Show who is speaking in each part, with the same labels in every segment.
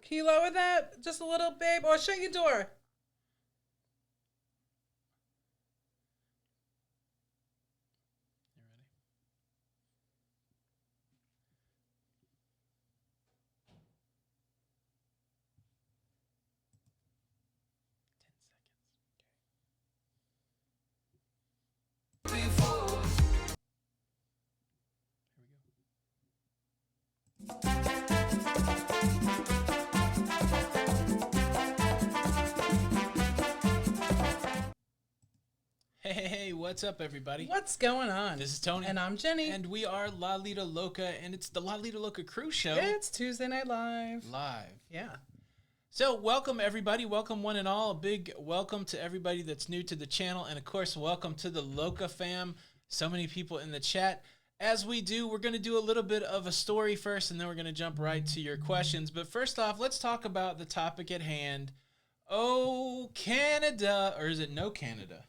Speaker 1: Can you lower that just a little, babe? Or shut your door.
Speaker 2: You ready? 10 seconds. Here we go. Hey, what's up, everybody?
Speaker 1: What's going on?
Speaker 2: This is Tony.
Speaker 1: And I'm Jenny.
Speaker 2: And we are Lido Loca, and it's the Lido Loca Cruise Show.
Speaker 1: It's Tuesday Night Live. Yeah.
Speaker 2: So, welcome, everybody. Welcome, one and all. A big welcome to everybody that's new to the channel. And, of course, welcome to the locafam. So many people in the chat. As we do, we're going to do a little bit of a story first, and then we're going to jump right to your questions. But first off, let's talk about the topic at hand. Oh, Canada. Or is it no Canada?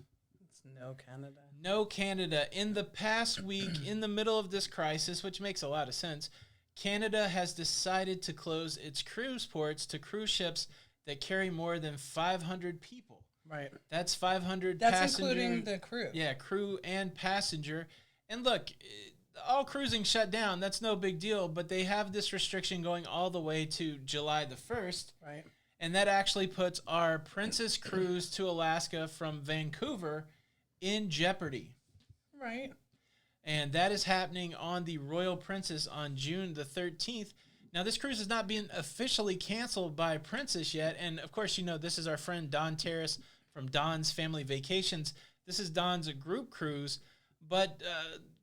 Speaker 1: No Canada.
Speaker 2: No Canada. In the past week, in the middle of this crisis, which makes a lot of sense, Canada has decided to close its cruise ports to cruise ships that carry more than 500 people.
Speaker 1: Right.
Speaker 2: That's 500
Speaker 1: That's
Speaker 2: passenger.
Speaker 1: including the crew.
Speaker 2: Yeah, crew and passenger. And look, all cruising shut down. That's no big deal, but they have this restriction going all the way to July the 1st.
Speaker 1: Right.
Speaker 2: And that actually puts our Princess cruise to Alaska from Vancouver in jeopardy.
Speaker 1: Right.
Speaker 2: And that is happening on the Royal Princess on June the 13th. Now, this cruise has not been officially canceled by Princess yet. And, of course, you know, this is our friend Don Terrace from Don's Family Vacations. This is Don's group cruise. But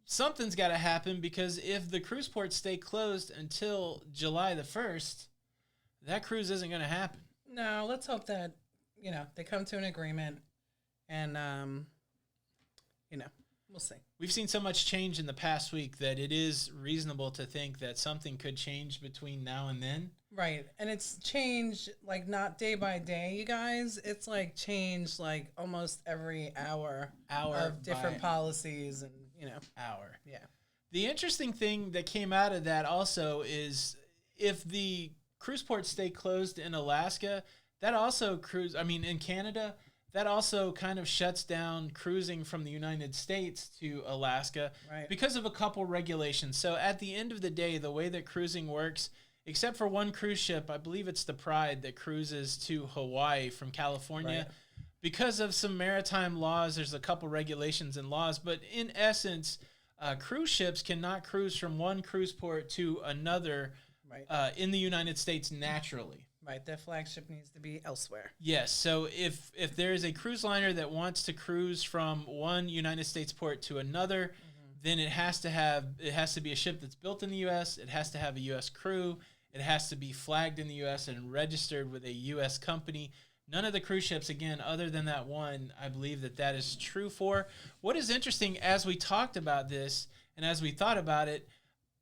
Speaker 2: something's got to happen, because if the cruise ports stay closed until July the 1st, that cruise isn't going to happen.
Speaker 1: No, let's hope that, you know, they come to an agreement and, you know, we'll see.
Speaker 2: We've seen so much change in the past week that it is reasonable to think that something could change between now and then.
Speaker 1: Right. And it's changed, like, not day by day, you guys. It's, like, changed, like, almost every hour of different policies and, you know.
Speaker 2: Hour.
Speaker 1: Yeah.
Speaker 2: The interesting thing that came out of that also is if the cruise ports stay closed in Alaska, that also in Canada, that also kind of shuts down cruising from the United States to Alaska,
Speaker 1: right,
Speaker 2: because of a couple regulations. So at the end of the day, the way that cruising works, except for one cruise ship, I believe it's the Pride that cruises to Hawaii from California.
Speaker 1: Right.
Speaker 2: Because of some maritime laws, there's a couple regulations and laws, but in essence, cruise ships cannot cruise from one cruise port to another,
Speaker 1: right,
Speaker 2: in the United States naturally.
Speaker 1: Right, their flagship needs to be elsewhere.
Speaker 2: Yes, so if there is a cruise liner that wants to cruise from one United States port to another, then it has to be a ship that's built in the U.S., it has to have a U.S. crew, it has to be flagged in the U.S. and registered with a U.S. company. None of the cruise ships, again, other than that one, I believe that is true for. What is interesting, as we talked about this and as we thought about it,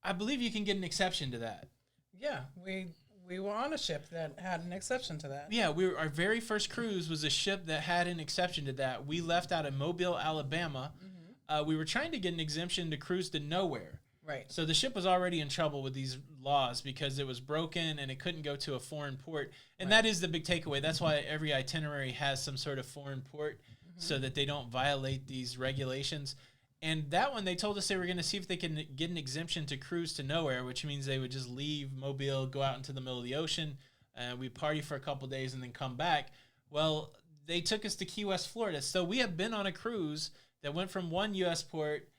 Speaker 2: I believe you can get an exception to that.
Speaker 1: Yeah, we were on a ship that had an exception to that.
Speaker 2: Yeah, our very first cruise was a ship that had an exception to that. We left out of Mobile, Alabama. We were trying to get an exemption to cruise to nowhere.
Speaker 1: Right.
Speaker 2: So the ship was already in trouble with these laws because it was broken and it couldn't go to a foreign port. And that is the big takeaway. That's why every itinerary has some sort of foreign port, so that they don't violate these regulations. And that one, they told us they were going to see if they can get an exemption to cruise to nowhere, which means they would just leave Mobile, go out into the middle of the ocean, we'd party for a couple days and then come back. Well, they took us to Key West, Florida. So we have been on a cruise that went from one U.S. port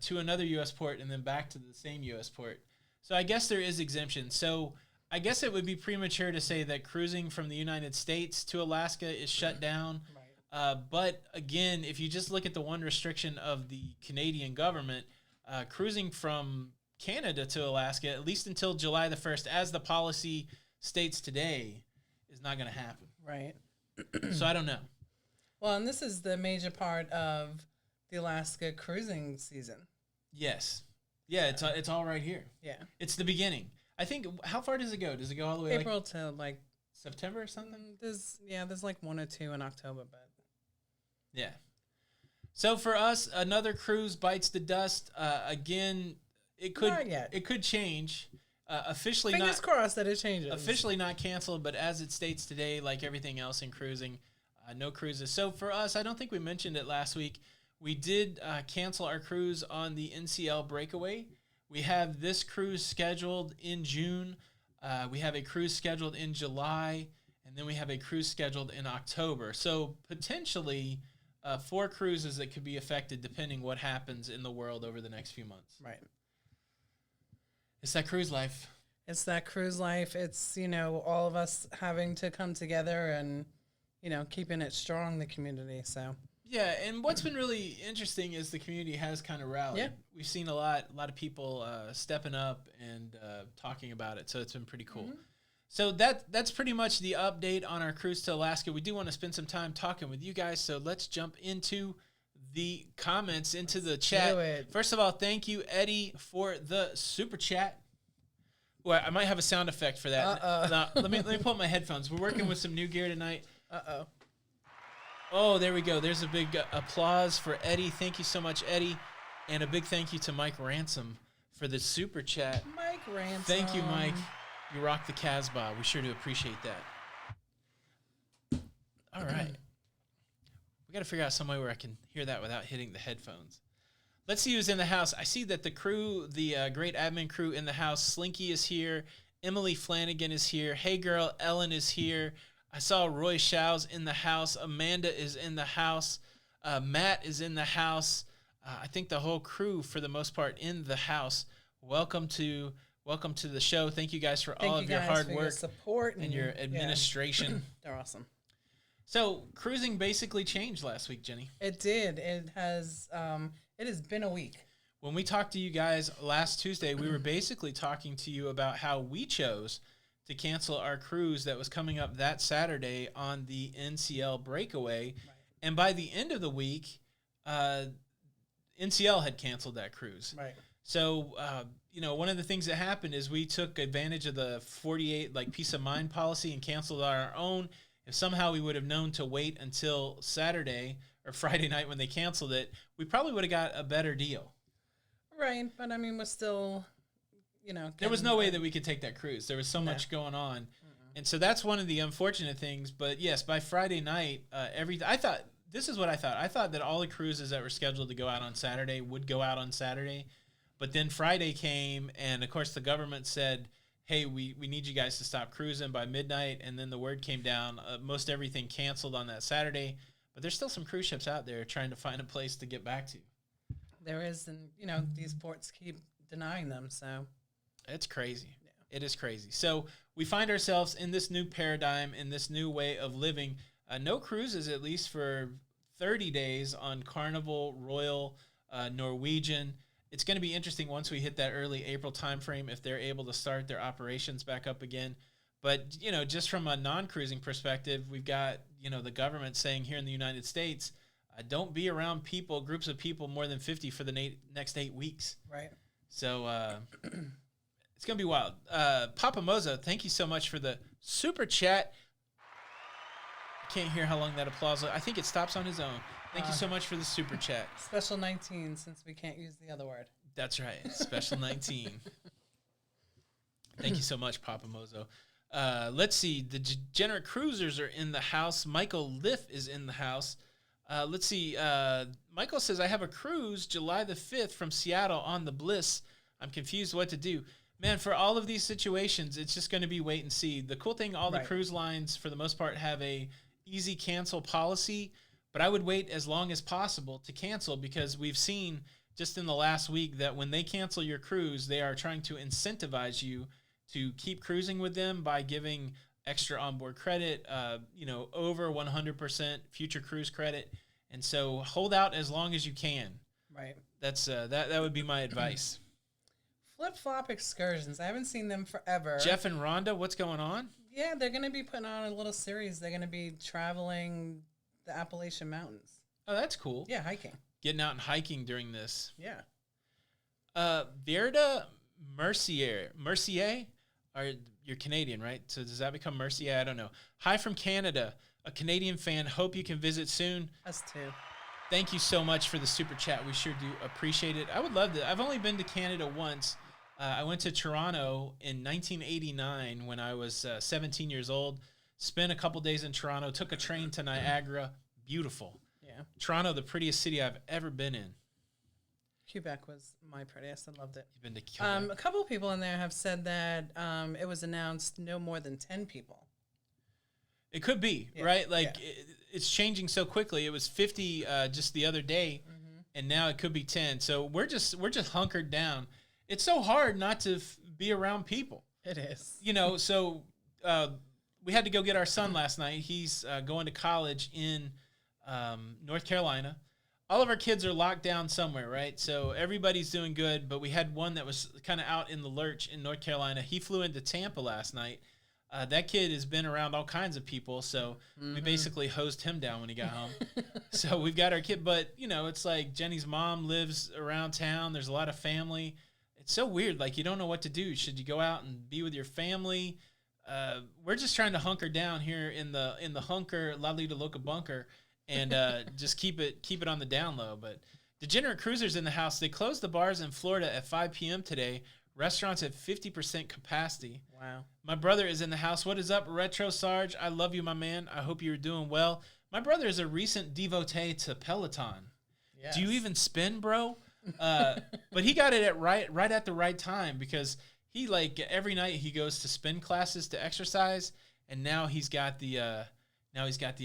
Speaker 2: to another U.S. port and then back to the same U.S. port. So I guess there is exemption. So I guess it would be premature to say that cruising from the United States to Alaska is shut down. But again, if you just look at the one restriction of the Canadian government, cruising from Canada to Alaska, at least until July the 1st, as the policy states today, is not going to happen.
Speaker 1: Right.
Speaker 2: So I don't know.
Speaker 1: Well, and this is the major part of the Alaska cruising season.
Speaker 2: Yes. Yeah, it's all right here.
Speaker 1: Yeah.
Speaker 2: It's the beginning. I think, how far does it go? Does it go all the way
Speaker 1: April to like
Speaker 2: September or something?
Speaker 1: There's like one or two in October, but
Speaker 2: yeah. So for us, another cruise bites the dust. Again, it could
Speaker 1: Not yet.
Speaker 2: It could change. Officially
Speaker 1: Fingers
Speaker 2: not
Speaker 1: crossed that it changes.
Speaker 2: officially not canceled, but as it states today, like everything else in cruising, no cruises. So for us, I don't think we mentioned it last week. We did cancel our cruise on the NCL Breakaway. We have this cruise scheduled in June. We have a cruise scheduled in July, and then we have a cruise scheduled in October. So potentially 4 cruises that could be affected depending what happens in the world over the next few months.
Speaker 1: Right.
Speaker 2: It's that cruise life.
Speaker 1: It's that cruise life. It's, all of us having to come together and, keeping it strong, the community. So.
Speaker 2: Yeah, and what's been really interesting is the community has kind of rallied.
Speaker 1: Yeah.
Speaker 2: We've seen a lot of people stepping up and talking about it, so it's been pretty cool. Mm-hmm. So that's pretty much the update on our cruise to Alaska. We do want to spend some time talking with you guys, so let's jump into the comments, into the chat. First of all, thank you, Eddie, for the super chat. Well, I might have a sound effect for that. Now, let me pull up my headphones. We're working with some new gear tonight. Oh, there we go. There's a big applause for Eddie. Thank you so much, Eddie. And a big thank you to Mike Ransom for the super chat.
Speaker 1: Mike Ransom.
Speaker 2: Thank you, Mike. You rock the Casbah. We sure do appreciate that. All right. We got to figure out some way where I can hear that without hitting the headphones. Let's see who's in the house. I see that the crew, the great admin crew in the house, Slinky is here. Emily Flanagan is here. Hey Girl, Ellen is here. I saw Roy Show's in the house. Amanda is in the house. Matt is in the house. I think the whole crew, for the most part, in the house. Welcome to the show. Thank you guys for all of your hard work,
Speaker 1: your support,
Speaker 2: and your administration.
Speaker 1: Yeah. They're awesome.
Speaker 2: So cruising basically changed last week, Jenny.
Speaker 1: It did. It has been a week.
Speaker 2: When we talked to you guys last Tuesday, we were basically talking to you about how we chose to cancel our cruise that was coming up that Saturday on the NCL Breakaway. Right. And by the end of the week, NCL had canceled that cruise.
Speaker 1: Right.
Speaker 2: So, one of the things that happened is we took advantage of the 48 peace of mind policy and canceled on our own. If somehow we would have known to wait until Saturday or Friday night when they canceled it, we probably would have got a better deal.
Speaker 1: Right. But I mean, we're still,
Speaker 2: there was no way that we could take that cruise. There was so much going on. Mm-hmm. And so that's one of the unfortunate things. But yes, by Friday night, I thought that all the cruises that were scheduled to go out on Saturday would go out on Saturday. But then Friday came, and of course the government said, hey, we need you guys to stop cruising by midnight. And then the word came down, most everything canceled on that Saturday. But there's still some cruise ships out there trying to find a place to get back to.
Speaker 1: There is, and, these ports keep denying them, so.
Speaker 2: It's crazy. Yeah. It is crazy. So we find ourselves in this new paradigm, in this new way of living. No cruises, at least for 30 days on Carnival, Royal, Norwegian. It's going to be interesting once we hit that early April timeframe if they're able to start their operations back up again. But, just from a non-cruising perspective, we've got, the government saying here in the United States, don't be around groups of people more than 50 for the next 8 weeks.
Speaker 1: Right.
Speaker 2: So it's going to be wild. Papa Mozo, thank you so much for the super chat. I can't hear how long that applause. I think it stops on his own. Thank you so much for the super chat.
Speaker 1: Special 19, since we can't use the other word.
Speaker 2: That's right. Special 19. Thank you so much, Papa Mozo. Let's see. The Degenerate Cruisers are in the house. Michael Liff is in the house. Let's see. Michael says, I have a cruise July the 5th from Seattle on the Bliss. I'm confused what to do. Man, for all of these situations, it's just going to be wait and see. The cool thing, all the cruise lines, for the most part, have a easy cancel policy. But I would wait as long as possible to cancel, because we've seen just in the last week that when they cancel your cruise, they are trying to incentivize you to keep cruising with them by giving extra onboard credit, over 100% future cruise credit. And so hold out as long as you can.
Speaker 1: Right.
Speaker 2: That's that would be my advice.
Speaker 1: Flip-flop excursions. I haven't seen them forever.
Speaker 2: Jeff and Rhonda, what's going on?
Speaker 1: Yeah, they're going to be putting on a little series. They're going to be traveling the Appalachian Mountains.
Speaker 2: Oh, that's cool.
Speaker 1: Yeah, hiking.
Speaker 2: Getting out and hiking during this.
Speaker 1: Yeah.
Speaker 2: Verda Mercier, you're Canadian, right? So does that become Mercier? I don't know. Hi from Canada, a Canadian fan. Hope you can visit soon.
Speaker 1: Us too.
Speaker 2: Thank you so much for the super chat. We sure do appreciate it. I would love to. I've only been to Canada once. I went to Toronto in 1989 when I was 17 years old. Spent a couple days in Toronto. Took a train to Niagara. Beautiful.
Speaker 1: Yeah.
Speaker 2: Toronto, the prettiest city I've ever been in.
Speaker 1: Quebec was my prettiest. I loved it.
Speaker 2: You've been to Quebec?
Speaker 1: A couple of people in there have said that it was announced no more than 10 people.
Speaker 2: It could be, right? Like, it's changing so quickly. It was 50 just the other day, and now it could be 10. So we're just hunkered down. It's so hard not to be around people.
Speaker 1: It is.
Speaker 2: You know, so we had to go get our son last night. He's going to college in North Carolina. All of our kids are locked down somewhere, right? So everybody's doing good, but we had one that was kind of out in the lurch in North Carolina. He flew into Tampa last night. That kid has been around all kinds of people, so we basically hosed him down when he got home. So we've got our kid, but, you know, it's like Jenny's mom lives around town. There's a lot of family. It's so weird. Like, you don't know what to do. Should you go out and be with your family? We're just trying to hunker down here in the hunker Lido Loca bunker and just keep it on the down low. But Degenerate Cruisers in the house. They closed the bars in Florida at 5 p.m. today. Restaurants at 50% capacity.
Speaker 1: Wow.
Speaker 2: My brother is in the house. What is up, Retro Sarge? I love you, my man. I hope you're doing well. My brother is a recent devotee to Peloton. Yes. Do you even spin, bro? But he got it at right at the right time because he, like, every night he goes to spin classes to exercise, and now he's got the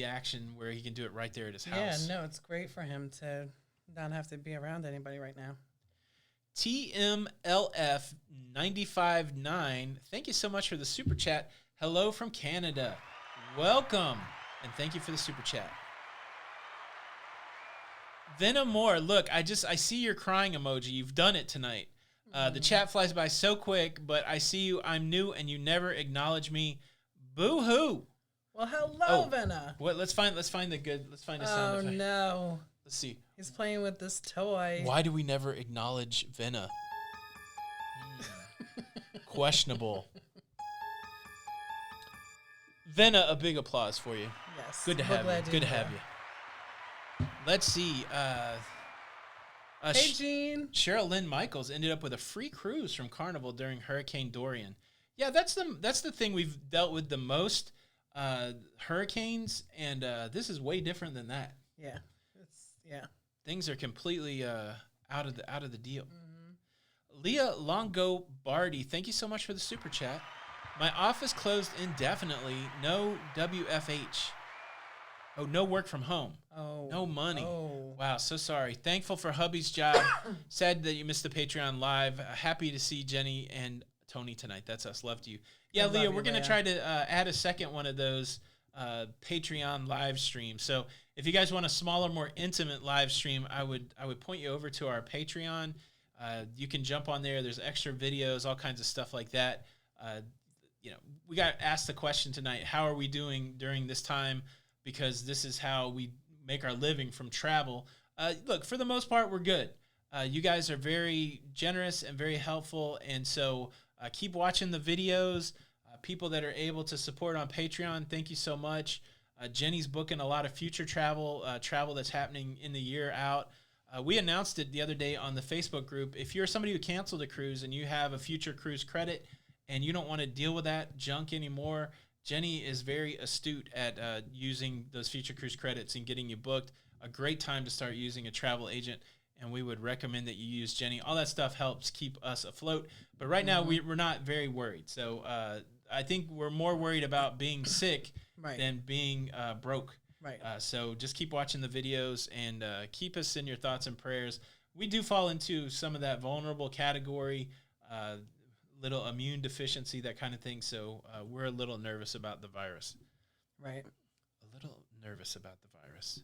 Speaker 2: action where he can do it right there at his house.
Speaker 1: Yeah, no, it's great for him to not have to be around anybody right now.
Speaker 2: TMLF 95.9, thank you so much for the super chat. Hello from Canada. Welcome, and thank you for the super chat. Venom Moore, look, I see your crying emoji. You've done it tonight. The chat flies by so quick, but I see you. I'm new, and you never acknowledge me. Boo-hoo.
Speaker 1: Well, hello, Venna.
Speaker 2: What? Let's find a sound effect.
Speaker 1: Oh, no.
Speaker 2: Let's see.
Speaker 1: He's playing with this toy.
Speaker 2: Why do we never acknowledge Venna? Questionable. Venna, a big applause for you.
Speaker 1: Yes.
Speaker 2: Good to have you. Good to have you. Let's see.
Speaker 1: Hey, Gene.
Speaker 2: Cheryl Lynn Michaels ended up with a free cruise from Carnival during Hurricane Dorian. Yeah, that's the thing we've dealt with the most. Hurricanes, and this is way different than that.
Speaker 1: Yeah.
Speaker 2: Things are completely out of the deal. Leah Longobardi, thank you so much for the super chat. My office closed indefinitely. No WFH. Oh, no work from home.
Speaker 1: Oh.
Speaker 2: No money.
Speaker 1: Oh.
Speaker 2: Wow, so sorry. Thankful for hubby's job. Sad that you missed the Patreon live. Happy to see Jenny and Tony tonight. That's us. Loved you. Yeah, Leah, we're going to try to add a second one of those Patreon live streams. So if you guys want a smaller, more intimate live stream, I would point you over to our Patreon. You can jump on there. There's extra videos, all kinds of stuff like that. We got asked the question tonight, how are we doing during this time? Because this is how we make our living from travel. Look, for the most part, we're good. You guys are very generous and very helpful, and so keep watching the videos. People that are able to support on Patreon, thank you so much. Jenny's booking a lot of future travel that's happening in the year out. We announced it the other day on the Facebook group. If you're somebody who canceled a cruise and you have a future cruise credit and you don't want to deal with that junk anymore, Jenny is very astute at using those future cruise credits and getting you booked. A great time to start using a travel agent, and we would recommend that you use Jenny. All that stuff helps keep us afloat. But right now, we're not very worried. So I think we're more worried about being sick than being broke.
Speaker 1: Right.
Speaker 2: So just keep watching the videos and keep us in your thoughts and prayers. We do fall into some of that vulnerable category, little immune deficiency, that kind of thing. So we're a little nervous about the virus.
Speaker 1: Right.
Speaker 2: A little nervous about the virus.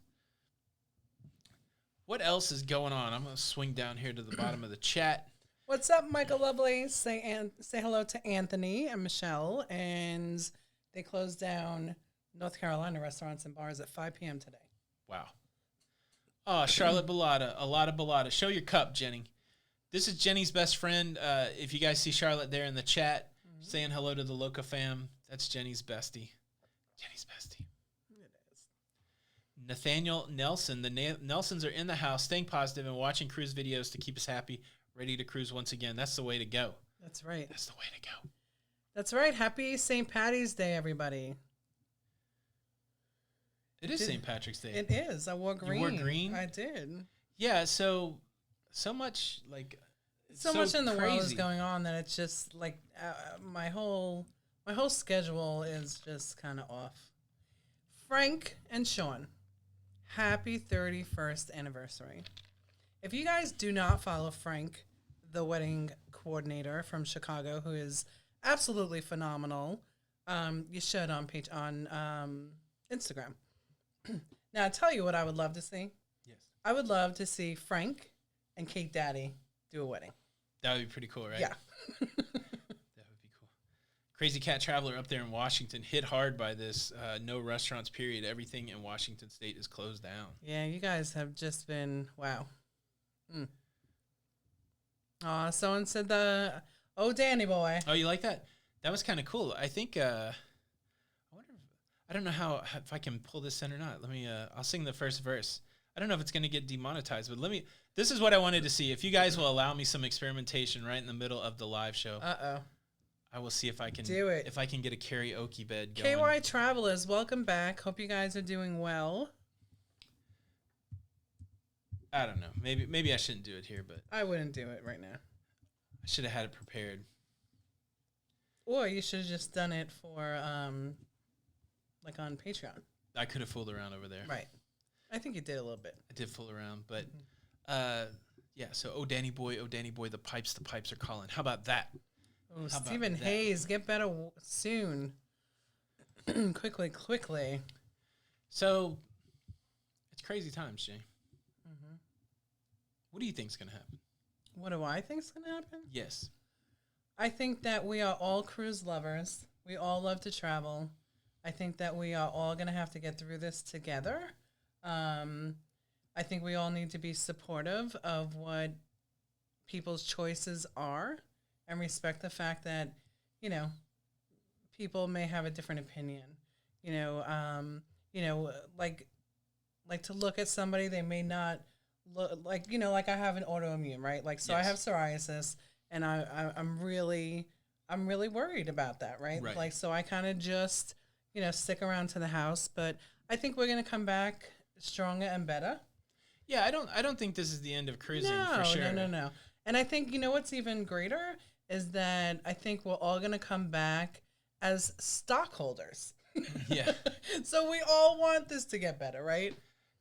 Speaker 2: What else is going on? I'm going to swing down here to the bottom of the chat.
Speaker 1: What's up, Michael Lovely? Say hello to Anthony and Michelle. And they closed down North Carolina restaurants and bars at 5 p.m. today.
Speaker 2: Wow. Oh, Charlotte Bellata. A lot of Bellata. Show your cup, Jenny. This is Jenny's best friend. If you guys see Charlotte there in the chat saying hello to the Loca fam, that's Jenny's bestie. Jenny's bestie.
Speaker 1: It is.
Speaker 2: Nathaniel Nelson. The Nelsons are in the house, staying positive and watching cruise videos to keep us happy, ready to cruise once again. That's the way to go.
Speaker 1: That's right.
Speaker 2: That's the way to go.
Speaker 1: That's right. Happy St. Patty's Day, everybody.
Speaker 2: It is St. Patrick's Day.
Speaker 1: It is. I wore green.
Speaker 2: You wore green?
Speaker 1: I did.
Speaker 2: Yeah, so much, like...
Speaker 1: So much in the world is going on that it's just, like, my whole schedule is just kind of off. Frank and Sean, happy 31st anniversary. If you guys do not follow Frank, the wedding coordinator from Chicago, who is absolutely phenomenal, you should on Instagram. Now, I'll tell you what I would love to see.
Speaker 2: Yes.
Speaker 1: I would love to see Frank and Kate Daddy do a wedding.
Speaker 2: That would be pretty cool, right?
Speaker 1: Yeah.
Speaker 2: That would be cool. Crazy Cat Traveler up there in Washington hit hard by this no restaurants period. Everything in Washington State is closed down.
Speaker 1: Yeah, you guys have just been, wow. Someone said Danny boy.
Speaker 2: Oh, you like that? That was kind of cool. I think, I don't know if I can pull this in or not. Let me, I'll sing the first verse. I don't know if it's going to get demonetized, but this is what I wanted to see. If you guys will allow me some experimentation right in the middle of the live show. I will see if I can
Speaker 1: do it.
Speaker 2: If I can get a karaoke bed going.
Speaker 1: KY Travelers, welcome back. Hope you guys are doing well.
Speaker 2: I don't know. Maybe I shouldn't do it here, but
Speaker 1: I wouldn't do it right now.
Speaker 2: I should have had it prepared.
Speaker 1: Or you should have just done it for like on Patreon.
Speaker 2: I could have fooled around over there.
Speaker 1: Right. I think you did a little bit.
Speaker 2: I did fool around, but yeah, so oh Danny boy, the pipes are calling. How about that?
Speaker 1: Oh, Stephen Hayes, get better soon. quickly.
Speaker 2: So, it's crazy times, Jay. Mm-hmm. What do you think's going to happen?
Speaker 1: What do I think's going to happen?
Speaker 2: Yes.
Speaker 1: I think that we are all cruise lovers. We all love to travel. I think that we are all going to have to get through this together. I think we all need to be supportive of what people's choices are and respect the fact that, people may have a different opinion. Like to look at somebody, they may not look like, like I have an autoimmune, right? Like, so yes. I have psoriasis and I'm really worried about that, right? Like, so I kind of just, stick around to the house, but I think we're going to come back stronger and better.
Speaker 2: Yeah, I don't think this is the end of cruising for sure.
Speaker 1: No. And I think, what's even greater is that I think we're all going to come back as stockholders.
Speaker 2: Yeah.
Speaker 1: So we all want this to get better, right?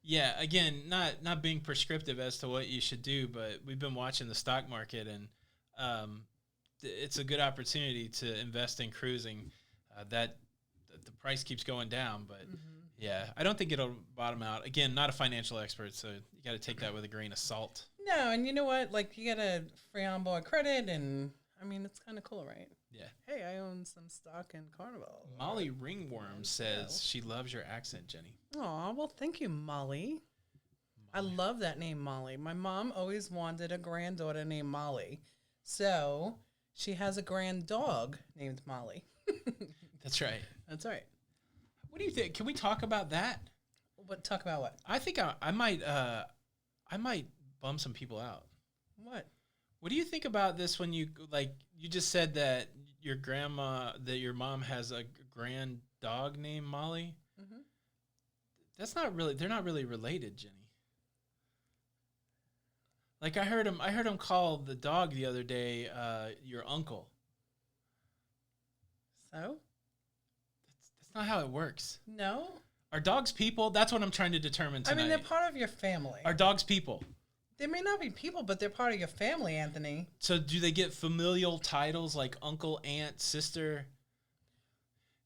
Speaker 2: Yeah, again, not being prescriptive as to what you should do, but we've been watching the stock market, and it's a good opportunity to invest in cruising. That the price keeps going down, but yeah, I don't think it'll bottom out. Again, not a financial expert, so you got to take that with a grain of salt.
Speaker 1: No, and you know what? Like, you get a free onboard credit, and I mean, it's kind of cool, right?
Speaker 2: Yeah.
Speaker 1: Hey, I own some stock in Carnival.
Speaker 2: Molly Ringworm says she loves your accent, Jenny.
Speaker 1: Aw, well, thank you, Molly. I love that name, Molly. My mom always wanted a granddaughter named Molly, so she has a grand dog named Molly.
Speaker 2: That's right.
Speaker 1: That's right.
Speaker 2: What do you think? Can we talk about that?
Speaker 1: Talk about what?
Speaker 2: I think I might bum some people out.
Speaker 1: What?
Speaker 2: What do you think about this when you just said that your mom has a grand dog named Molly? Mm-hmm. They're not really related, Jenny. Like I heard him call the dog the other day, your uncle.
Speaker 1: So?
Speaker 2: That's not how it works.
Speaker 1: No?
Speaker 2: Are dogs people? That's what I'm trying to determine tonight.
Speaker 1: I mean, they're part of your family.
Speaker 2: Are dogs people?
Speaker 1: They may not be people, but they're part of your family, Anthony.
Speaker 2: So do they get familial titles like uncle, aunt, sister?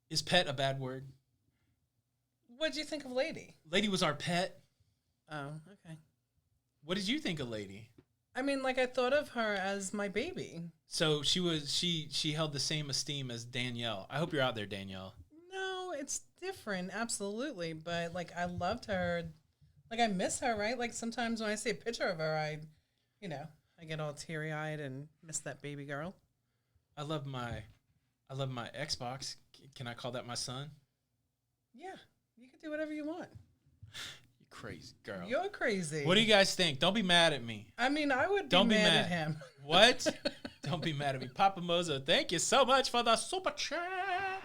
Speaker 2: Is pet a bad word?
Speaker 1: What did you think of Lady?
Speaker 2: Lady was our pet.
Speaker 1: Oh, okay.
Speaker 2: What did you think of Lady?
Speaker 1: I mean, like, I thought of her as my baby.
Speaker 2: So she held the same esteem as Danielle. I hope you're out there, Danielle.
Speaker 1: No, it's different, absolutely. But, like, I loved her. Like, I miss her, right? Like, sometimes when I see a picture of her, I get all teary-eyed and miss that baby girl.
Speaker 2: I love my Xbox. Can I call that my son?
Speaker 1: Yeah, you can do whatever you want.
Speaker 2: You're crazy girl.
Speaker 1: You're crazy.
Speaker 2: What do you guys think? Don't be mad at me.
Speaker 1: I mean, I would be mad at him.
Speaker 2: What? Don't be mad at me. Papa Mozo, thank you so much for the super chat.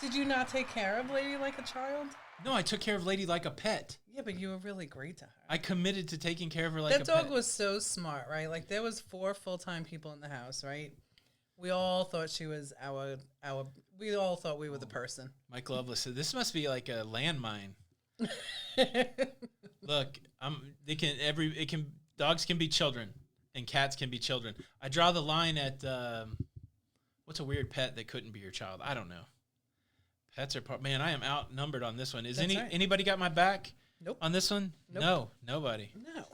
Speaker 1: Did you not take care of Lady like a child?
Speaker 2: No, I took care of Lady like a pet.
Speaker 1: Yeah, but you were really great to her.
Speaker 2: I committed to taking care of her like a pet.
Speaker 1: That dog was so smart, right? Like, there was 4 full-time people in the house, right? We all thought she was we all thought we were the person.
Speaker 2: Mike Loveless said, this must be like a landmine. Look, dogs can be children and cats can be children. I draw the line at, what's a weird pet that couldn't be your child? I don't know. Pets are man, I am outnumbered on this one. Anybody got my back?
Speaker 1: Nope.
Speaker 2: On this one?
Speaker 1: Nope.
Speaker 2: No, nobody.
Speaker 1: No.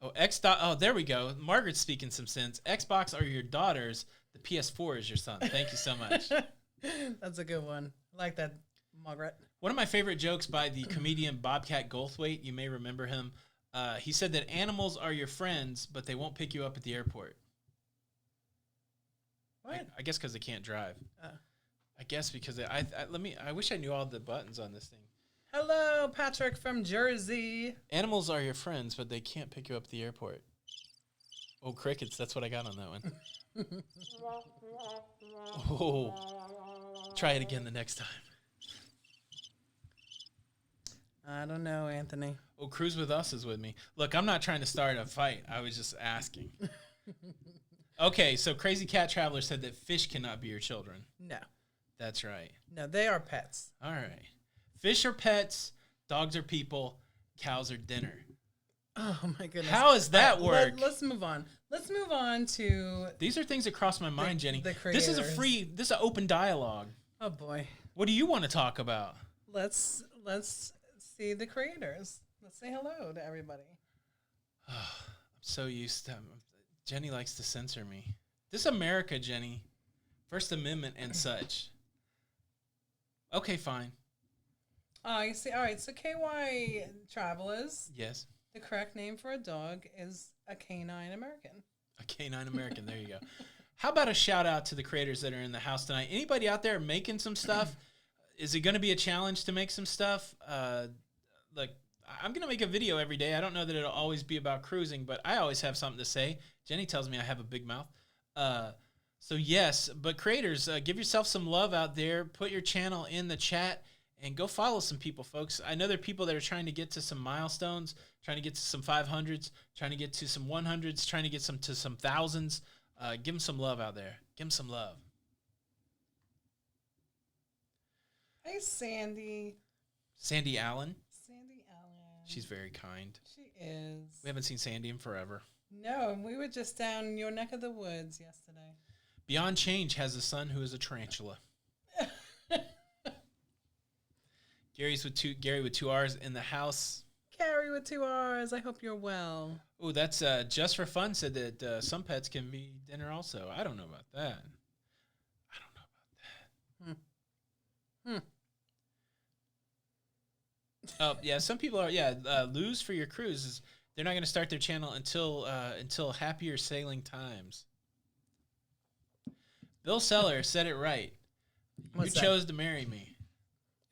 Speaker 2: Oh, there we go. Margaret's speaking some sense. Xbox are your daughters. The PS4 is your son. Thank you so much.
Speaker 1: That's a good one. I like that, Margaret.
Speaker 2: One of my favorite jokes by the comedian Bobcat Goldthwait, you may remember him. He said that animals are your friends, but they won't pick you up at the airport.
Speaker 1: What?
Speaker 2: I guess because they can't drive. I guess because I wish I knew all the buttons on this thing.
Speaker 1: Hello, Patrick from Jersey.
Speaker 2: Animals are your friends, but they can't pick you up at the airport. Oh, crickets. That's what I got on that one. Oh, try it again the next time.
Speaker 1: I don't know, Anthony.
Speaker 2: Oh, Cruise With Us is with me. Look, I'm not trying to start a fight. I was just asking. Okay, so Crazy Cat Traveler said that fish cannot be your children.
Speaker 1: No.
Speaker 2: That's right.
Speaker 1: No, they are pets.
Speaker 2: All right. Fish are pets, dogs are people, cows are dinner.
Speaker 1: Oh, my goodness.
Speaker 2: How does that work?
Speaker 1: Let's move on. Let's move on to...
Speaker 2: These are things that cross my mind, Jenny.
Speaker 1: This
Speaker 2: is an open dialogue.
Speaker 1: Oh, boy.
Speaker 2: What do you want to talk about?
Speaker 1: Let's see the creators. Let's say hello to everybody.
Speaker 2: I'm so used to... Jenny likes to censor me. This is America, Jenny. First Amendment and such. Okay, fine.
Speaker 1: Oh, you see. All right, so KY Travelers.
Speaker 2: Yes.
Speaker 1: The correct name for a dog is a canine American.
Speaker 2: A canine American. There you go. How about a shout out to the creators that are in the house tonight? Anybody out there making some stuff? Is it going to be a challenge to make some stuff? Look, I'm going to make a video every day. I don't know that it'll always be about cruising, but I always have something to say. Jenny tells me I have a big mouth. So yes, but creators, give yourself some love out there. Put your channel in the chat and go follow some people, folks. I know there are people that are trying to get to some milestones, trying to get to some 500s, trying to get to some 100s, trying to get to some thousands. Give them some love out there. Give them some love.
Speaker 1: Hey, Sandy.
Speaker 2: Sandy Allen.
Speaker 1: Sandy Allen.
Speaker 2: She's very kind.
Speaker 1: She is.
Speaker 2: We haven't seen Sandy in forever.
Speaker 1: No, we were just down in your neck of the woods yesterday.
Speaker 2: Beyond Change has a son who is a tarantula. Gary with two R's in the house.
Speaker 1: Gary with 2 R's. I hope you're well.
Speaker 2: Oh, that's Just for Fun said that some pets can be dinner also. I don't know about that. Oh, yeah, some people are, lose for your cruises. They're not going to start their channel until happier sailing times. Bill Seller said it right. You chose to marry me.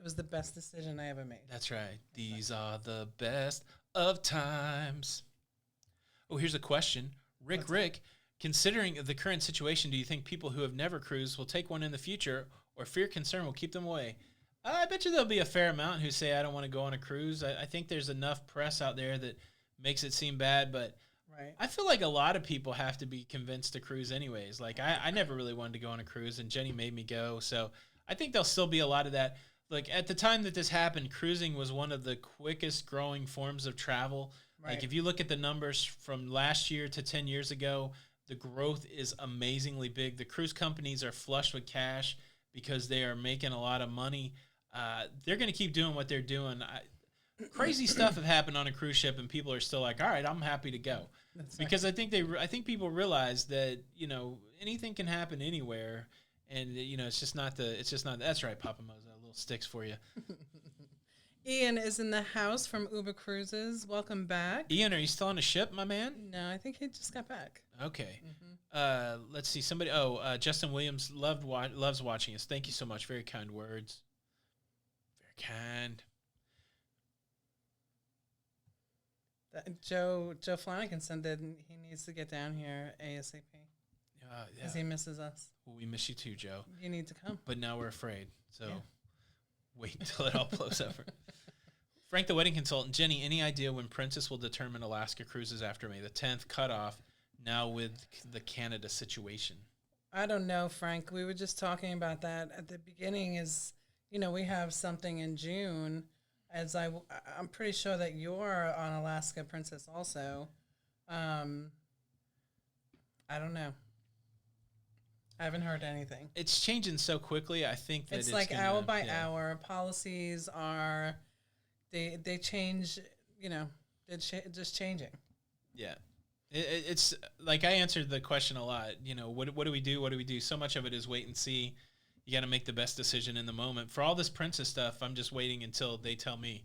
Speaker 1: It was the best decision I ever made.
Speaker 2: That's right. These are the best of times. Oh, here's a question. Rick, considering the current situation, do you think people who have never cruised will take one in the future, or fear concern will keep them away? I bet you there'll be a fair amount who say, I don't want to go on a cruise. I think there's enough press out there that makes it seem bad, but
Speaker 1: right.
Speaker 2: I feel like a lot of people have to be convinced to cruise anyways. Like, I never really wanted to go on a cruise, and Jenny made me go, so I think there'll still be a lot of that. Like, at the time that this happened, cruising was one of the quickest growing forms of travel.
Speaker 1: Right.
Speaker 2: Like, if you look at the numbers from last year to 10 years ago, the growth is amazingly big. The cruise companies are flush with cash because they are making a lot of money. They're going to keep doing what they're doing. Crazy stuff have happened on a cruise ship, and people are still like, all right, I'm happy to go.
Speaker 1: That's
Speaker 2: because right. I think people realize that, anything can happen anywhere. And, it's just not that's right, Papa Moza, little sticks for you.
Speaker 1: Ian is in the house from Uber Cruises. Welcome back.
Speaker 2: Ian, are you still on a ship, my man?
Speaker 1: No, I think he just got back.
Speaker 2: Okay. Let's see. Justin Williams loves watching us. Thank you so much. Very kind words. Very can.
Speaker 1: Joe Flanagan said that he needs to get down here ASAP. Because he misses us.
Speaker 2: Well, we miss you too, Joe.
Speaker 1: You need to come.
Speaker 2: But now we're afraid. So wait until it all blows over. Frank, the wedding consultant. Jenny, any idea when Princess will determine Alaska cruises after May the 10th cutoff now with the Canada situation?
Speaker 1: I don't know, Frank. We were just talking about that at the beginning we have something in June. I'm pretty sure that you're on Alaska Princess also. I don't know. I haven't heard anything.
Speaker 2: It's changing so quickly. I think that
Speaker 1: it's like hour by hour. Policies are, they change, they're just changing.
Speaker 2: Yeah. It's like I answered the question a lot. What do we do? What do we do? So much of it is wait and see. You got to make the best decision in the moment. For all this Princess stuff, I'm just waiting until they tell me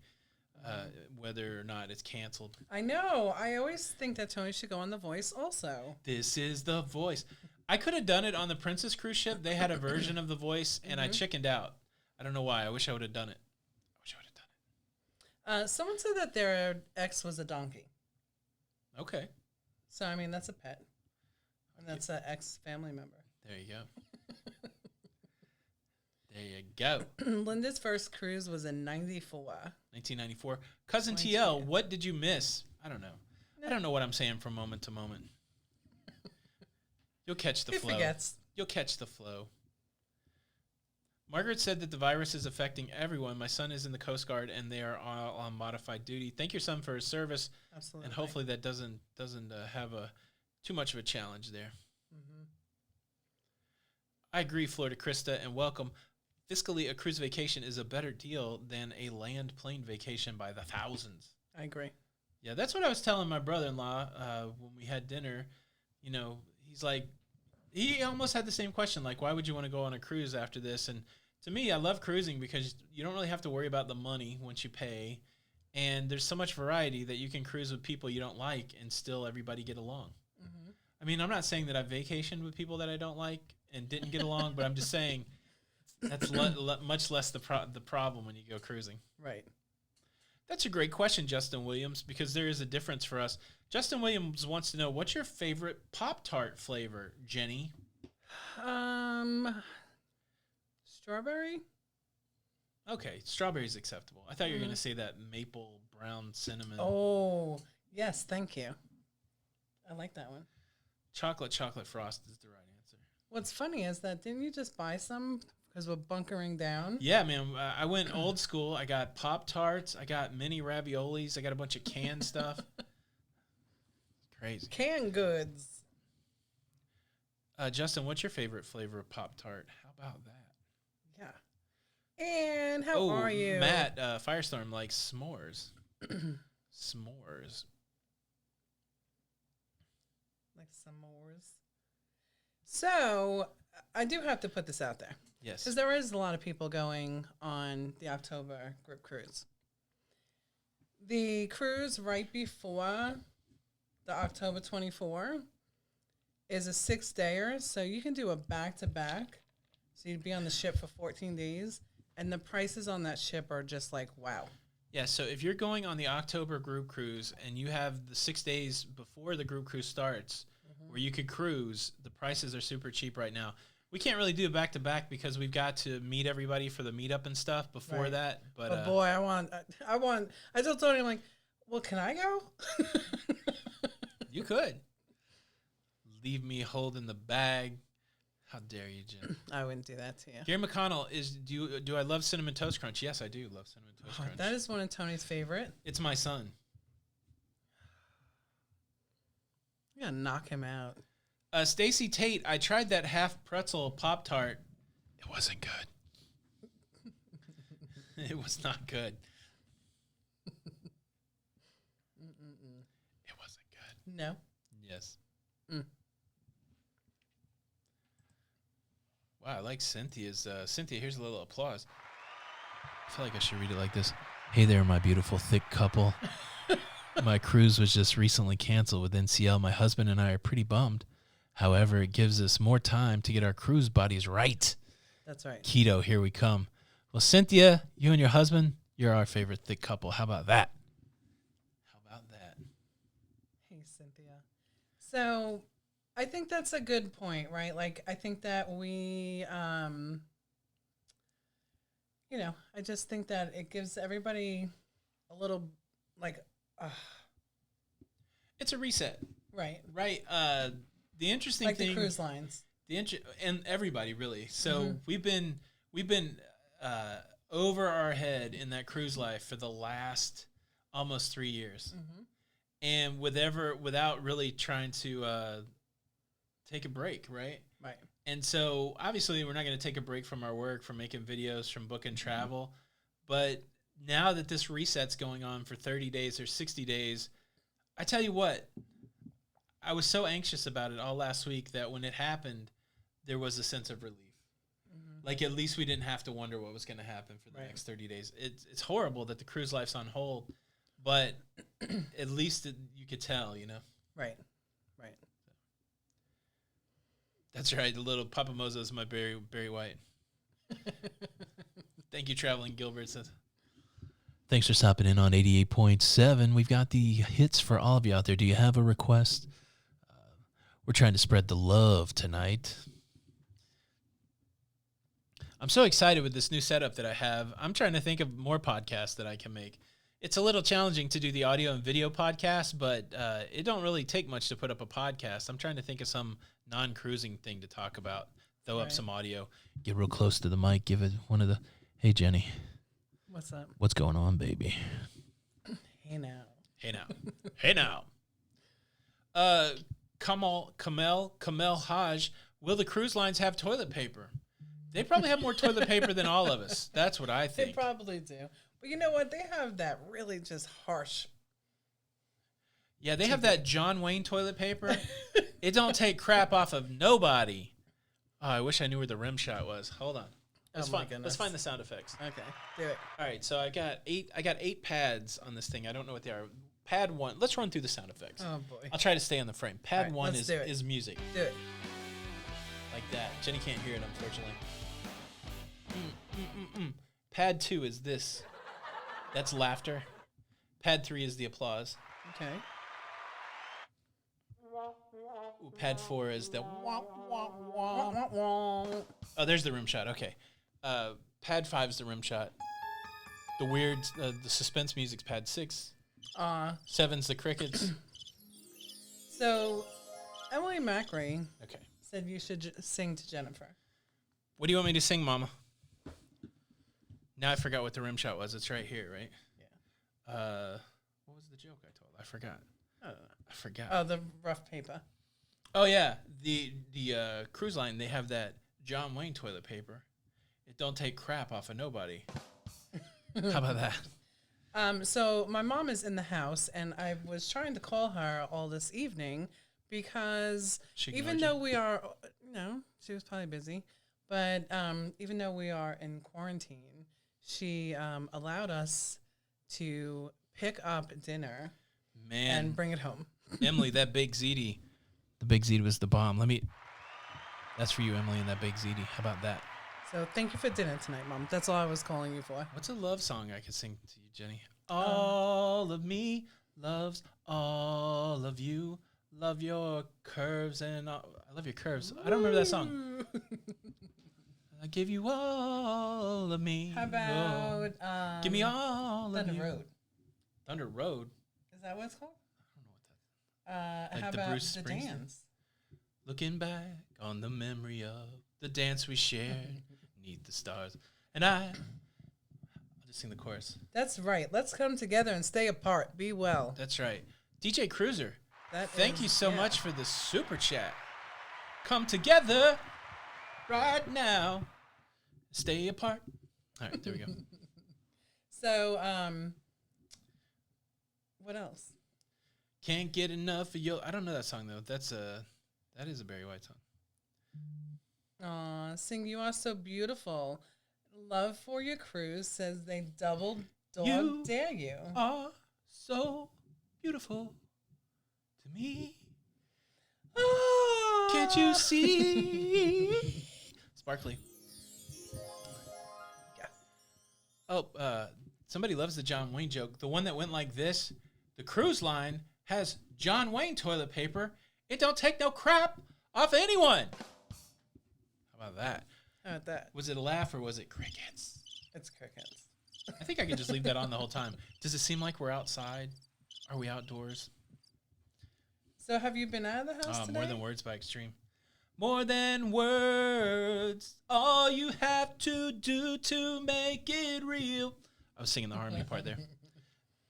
Speaker 2: whether or not it's canceled.
Speaker 1: I know. I always think that Tony should go on The Voice also.
Speaker 2: This is The Voice. I could have done it on the Princess cruise ship. They had a version of The Voice, and I chickened out. I don't know why. I wish I would have done it.
Speaker 1: Someone said that their ex was a donkey.
Speaker 2: Okay.
Speaker 1: So, I mean, that's a pet. And that's an ex-family member.
Speaker 2: There you go. There you go.
Speaker 1: Linda's first cruise was in 1994.
Speaker 2: Cousin TL, what did you miss? I don't know. No. I don't know what I'm saying from moment to moment. You'll catch the flow.
Speaker 1: Forgets.
Speaker 2: You'll catch the flow. Margaret said that the virus is affecting everyone. My son is in the Coast Guard, and they are all on modified duty. Thank your son for his service.
Speaker 1: Absolutely.
Speaker 2: And hopefully that doesn't have too much of a challenge there. Mm-hmm. I agree, Florida Krista, and welcome. Fiscally, a cruise vacation is a better deal than a land plane vacation by the thousands.
Speaker 1: I agree.
Speaker 2: Yeah, that's what I was telling my brother-in-law when we had dinner. He's like, he almost had the same question, like, why would you want to go on a cruise after this? And to me, I love cruising because you don't really have to worry about the money once you pay. And there's so much variety that you can cruise with people you don't like and still everybody get along. Mm-hmm. I mean, I'm not saying that I've vacationed with people that I don't like and didn't get along, but I'm just saying that's much less the problem when you go cruising.
Speaker 1: Right.
Speaker 2: That's a great question, Justin Williams, because there is a difference for us. Justin Williams wants to know, what's your favorite Pop-Tart flavor, Jenny?
Speaker 1: Strawberry?
Speaker 2: Okay, strawberry's acceptable. I thought you were going to say that maple brown cinnamon.
Speaker 1: Oh, yes, thank you. I like that one.
Speaker 2: Chocolate frost is the right answer.
Speaker 1: What's funny is that, didn't you just buy some because we're bunkering down?
Speaker 2: Yeah, man. I went old school. I got Pop-Tarts. I got mini raviolis. I got a bunch of canned stuff. Crazy.
Speaker 1: Canned goods.
Speaker 2: Justin, what's your favorite flavor of Pop-Tart? How about that?
Speaker 1: Yeah. And how are you?
Speaker 2: Matt, Firestorm likes s'mores. S'mores.
Speaker 1: Like s'mores. So, I do have to put this out there.
Speaker 2: Yes.
Speaker 1: Because there is a lot of people going on the October group cruise. The cruise right before the October 24 is a 6-dayer, so you can do a back-to-back. So you'd be on the ship for 14 days, and the prices on that ship are just like, wow.
Speaker 2: Yeah, so if you're going on the October group cruise and you have the 6 days before the group cruise starts where you could cruise, the prices are super cheap right now. We can't really do a back-to-back because we've got to meet everybody for the meetup and stuff before that. But
Speaker 1: boy, I told Tony, I'm like, well, can I go?
Speaker 2: You could. Leave me holding the bag. How dare you, Jim?
Speaker 1: I wouldn't do that to you.
Speaker 2: Gary McConnell, do I love Cinnamon Toast Crunch? Yes, I do love Cinnamon Toast Crunch.
Speaker 1: That is one of Tony's favorite.
Speaker 2: It's my son.
Speaker 1: You gotta knock him out.
Speaker 2: Stacy Tate, I tried that half pretzel Pop-Tart. It wasn't good. It was not good. It wasn't good.
Speaker 1: No.
Speaker 2: Yes. Wow, I like Cynthia's. Cynthia, here's a little applause. I feel like I should read it like this. Hey there, my beautiful thick couple. My cruise was just recently canceled with NCL. My husband and I are pretty bummed. However, it gives us more time to get our cruise bodies right.
Speaker 1: That's right.
Speaker 2: Keto, here we come. Well, Cynthia, you and your husband, you're our favorite thick couple. How about that?
Speaker 1: Hey, Cynthia. So I think that's a good point, right? Like, I think that we, I just think that it gives everybody a little, like,
Speaker 2: It's a reset.
Speaker 1: right.
Speaker 2: Right. The interesting
Speaker 1: like
Speaker 2: thing,
Speaker 1: the cruise lines.
Speaker 2: And everybody really. So we've been over our head in that cruise life for the last almost 3 years, and without really trying to take a break, right?
Speaker 1: Right.
Speaker 2: And so obviously we're not going to take a break from our work, from making videos, from booking travel, but now that this reset's going on for 30 days or 60 days, I tell you what, I was so anxious about it all last week that when it happened, there was a sense of relief. Like, at least we didn't have to wonder what was going to happen for the next 30 days. It's horrible that the cruise life's on hold, but at least you could tell,
Speaker 1: Right.
Speaker 2: That's right. The little Papa Mozo's my Barry White. Thank you, Traveling Gilbert says. Thanks for stopping in on 88.7. We've got the hits for all of you out there. Do you have a request? We're trying to spread the love tonight. I'm so excited with this new setup that I have. I'm trying to think of more podcasts that I can make. It's a little challenging to do the audio and video podcast, but it don't really take much to put up a podcast. I'm trying to think of some non-cruising thing to talk about. Throw up some audio. Get real close to the mic. Give it one of the, hey, Jenny.
Speaker 1: What's up?
Speaker 2: What's going on, baby?
Speaker 1: Hey now.
Speaker 2: Hey now. Kamel Haj, will the cruise lines have toilet paper? They probably have more toilet paper than all of us. That's what I think.
Speaker 1: They probably do. But you know what? They have that really just harsh.
Speaker 2: Yeah, they have that John Wayne toilet paper. It don't take crap off of nobody. Oh, I wish I knew where the rim shot was. Hold on. Let's find the sound effects.
Speaker 1: Okay, do it.
Speaker 2: All right, so I got eight pads on this thing. I don't know what they are. Pad 1. Let's run through the sound effects.
Speaker 1: Oh boy.
Speaker 2: I'll try to stay on the frame. Pad 1 is music.
Speaker 1: Do it.
Speaker 2: Like that. Jenny can't hear it, unfortunately. Pad 2 is this. That's laughter. Pad 3 is the applause.
Speaker 1: Okay.
Speaker 2: Ooh, pad 4 is the wah, wah, wah. Oh, there's the rim shot. Okay. Pad 5 is the rim shot. The weird, the suspense music's pad 6. 7's the crickets.
Speaker 1: So, Emily Macri
Speaker 2: Okay.
Speaker 1: said you should sing to Jennifer.
Speaker 2: What do you want me to sing, Mama? Now I forgot what the rim shot was. It's right here, right?
Speaker 1: Yeah.
Speaker 2: What was the joke I told? I forgot. I forgot.
Speaker 1: Oh, the rough paper.
Speaker 2: Oh yeah, the cruise line, they have that John Wayne toilet paper. It don't take crap off of nobody. How about that?
Speaker 1: So my mom is in the house, and I was trying to call her all this evening because even though we are, she was probably busy, but even though we are in quarantine, she allowed us to pick up dinner and bring it home.
Speaker 2: Emily, that Big Ziti, the Big Ziti was the bomb. That's for you, Emily, and that Big Ziti. How about that?
Speaker 1: So thank you for dinner tonight, Mom. That's all I was calling you for.
Speaker 2: What's a love song I could sing to you, Jenny? All of me loves all of you. Love your curves and all. I love your curves. I don't remember that song. I give you all of me.
Speaker 1: How about
Speaker 2: give me all of you.
Speaker 1: Thunder Road?
Speaker 2: Thunder Road.
Speaker 1: Is that what it's called?
Speaker 2: I don't know what that is.
Speaker 1: How about
Speaker 2: Bruce
Speaker 1: the
Speaker 2: Springsteen?
Speaker 1: dance?
Speaker 2: Looking back on the memory of the dance we shared beneath the stars. And I'll just sing the chorus.
Speaker 1: That's right. Let's come together and stay apart. Be well.
Speaker 2: That's right. DJ Cruiser, thank you so much for the super chat. Come together right now. Stay apart. All right, there we go.
Speaker 1: So, what else?
Speaker 2: Can't get enough of your. I don't know that song though. That is a Barry White song.
Speaker 1: Sing You Are So Beautiful. Love for Your Cruise says they double dog dare you.
Speaker 2: Are so beautiful to me. Can't you see? Sparkly. Somebody loves the John Wayne joke. The one that went like this: the cruise line has John Wayne toilet paper. It don't take no crap off anyone. How about that?
Speaker 1: How about that?
Speaker 2: Was it a laugh or was it crickets?
Speaker 1: It's crickets.
Speaker 2: I think I could just leave that on the whole time. Does it seem like we're outside? Are we outdoors?
Speaker 1: So have you been out of the house today?
Speaker 2: More Than Words by Extreme. More than words, all you have to do to make it real. I was singing the harmony part there.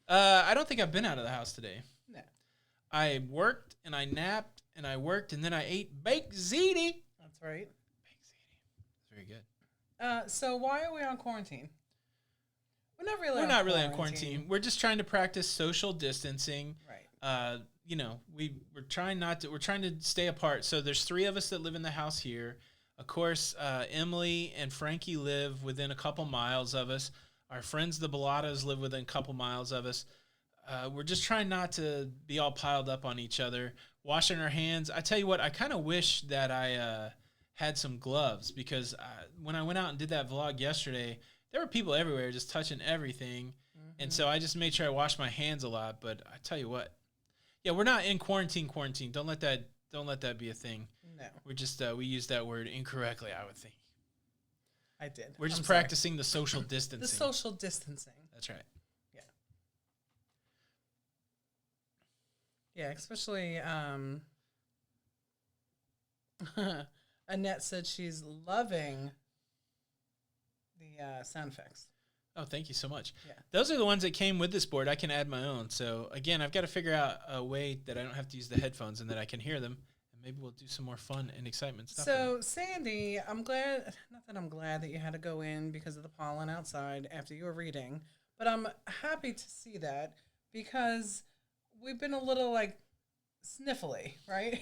Speaker 2: I don't think I've been out of the house today.
Speaker 1: No.
Speaker 2: I worked and I napped and I worked and then I ate baked ziti.
Speaker 1: That's right.
Speaker 2: Baked ziti. It's very good.
Speaker 1: So why are we on quarantine? We're not really on quarantine.
Speaker 2: We're just trying to practice social distancing.
Speaker 1: Right.
Speaker 2: We're trying to stay apart. So there's 3 of us that live in the house here. Of course, Emily and Frankie live within a couple miles of us. Our friends, the Blvds, live within a couple miles of us. We're just trying not to be all piled up on each other. Washing our hands. I tell you what, I kind of wish that I had some gloves because when I went out and did that vlog yesterday, there were people everywhere just touching everything. Mm-hmm. And so I just made sure I washed my hands a lot. But I tell you what, yeah, we're not in quarantine. Don't let that be a thing.
Speaker 1: No.
Speaker 2: We're just, we used that word incorrectly, I would think.
Speaker 1: I did.
Speaker 2: We're just practicing the social distancing.
Speaker 1: The social distancing.
Speaker 2: That's right.
Speaker 1: Yeah. Yeah, especially Annette said she's loving the sound effects.
Speaker 2: Oh, thank you so much.
Speaker 1: Yeah.
Speaker 2: Those are the ones that came with this board. I can add my own. So, again, I've got to figure out a way that I don't have to use the headphones and that I can hear them. And maybe we'll do some more fun and excitement stuff.
Speaker 1: So, Sandy, not that I'm glad that you had to go in because of the pollen outside after you were reading, but I'm happy to see that because we've been a little, sniffly, right?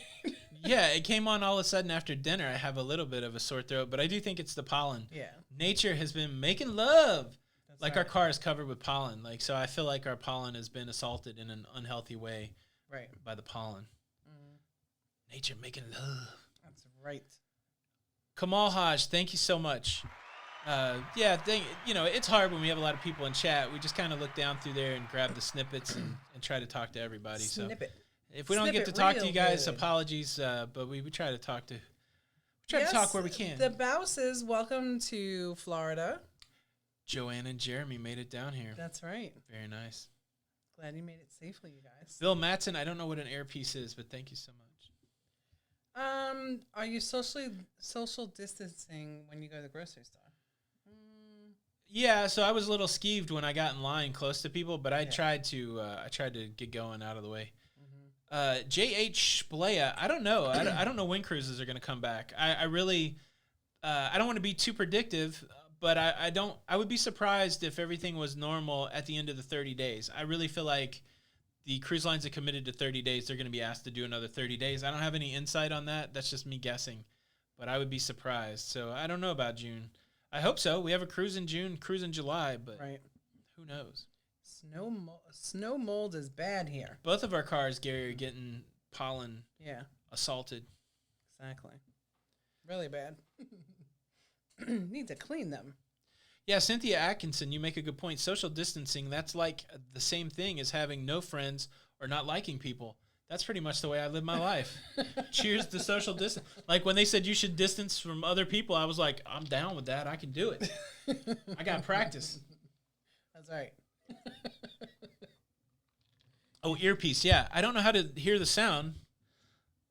Speaker 2: Yeah, it came on all of a sudden after dinner. I have a little bit of a sore throat, but I do think it's the pollen.
Speaker 1: Yeah.
Speaker 2: Nature has been making love.
Speaker 1: That's
Speaker 2: like
Speaker 1: right.
Speaker 2: Our car is covered with pollen. So I feel like our pollen has been assaulted in an unhealthy way by the pollen. Mm. Nature making love.
Speaker 1: That's right.
Speaker 2: Kamal Haj, thank you so much. It's hard when we have a lot of people in chat. We just kind of look down through there and grab the snippets and try to talk to everybody.
Speaker 1: Snippet.
Speaker 2: So if we don't get to talk to you guys, apologies. But we try to talk to talk where we can.
Speaker 1: The Bouses, welcome to Florida.
Speaker 2: Joanne and Jeremy made it down here.
Speaker 1: That's right.
Speaker 2: Very nice.
Speaker 1: Glad you made it safely, you guys.
Speaker 2: Bill Matson, I don't know what an earpiece is, but thank you so much.
Speaker 1: Are you social distancing when you go to the grocery store?
Speaker 2: Yeah, so I was a little skeeved when I got in line close to people, but I tried to get going out of the way. J.H. Splaya, I don't know. I don't know when cruises are going to come back. I really I don't want to be too predictive, but I would be surprised if everything was normal at the end of the 30 days. I really feel like the cruise lines that committed to 30 days, they're going to be asked to do another 30 days. I don't have any insight on that. That's just me guessing, but I would be surprised. So I don't know about June. I hope so. We have a cruise in June, cruise in July, but who knows?
Speaker 1: Snow mold is bad here.
Speaker 2: Both of our cars, Gary, are getting pollen assaulted.
Speaker 1: Exactly. Really bad. Need to clean them.
Speaker 2: Yeah, Cynthia Atkinson, you make a good point. Social distancing, that's like the same thing as having no friends or not liking people. That's pretty much the way I live my life. Cheers to social distance. Like when they said you should distance from other people, I was like, I'm down with that. I can do it. I got practice.
Speaker 1: That's right.
Speaker 2: Oh, earpiece. Yeah, I don't know how to hear the sound.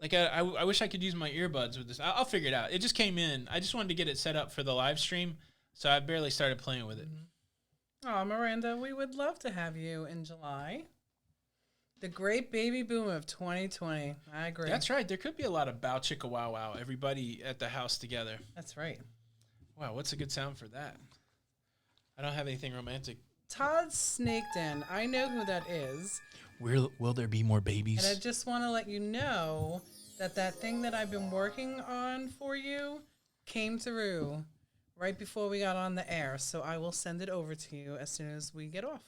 Speaker 2: Like I wish I could use my earbuds with this. I'll figure it out. It just came in. I just wanted to get it set up for the live stream, so I barely started playing with it.
Speaker 1: Oh, Miranda, we would love to have you in July. The great baby boom of 2020. I agree.
Speaker 2: That's right. There could be a lot of bow chicka wow wow. Everybody at the house together.
Speaker 1: That's right.
Speaker 2: Wow, what's a good sound for that? I don't have anything romantic.
Speaker 1: Todd snaked in. I know who that is.
Speaker 2: Will there be more babies?
Speaker 1: And I just want to let you know that thing that I've been working on for you came through right before we got on the air. So I will send it over to you as soon as we get off.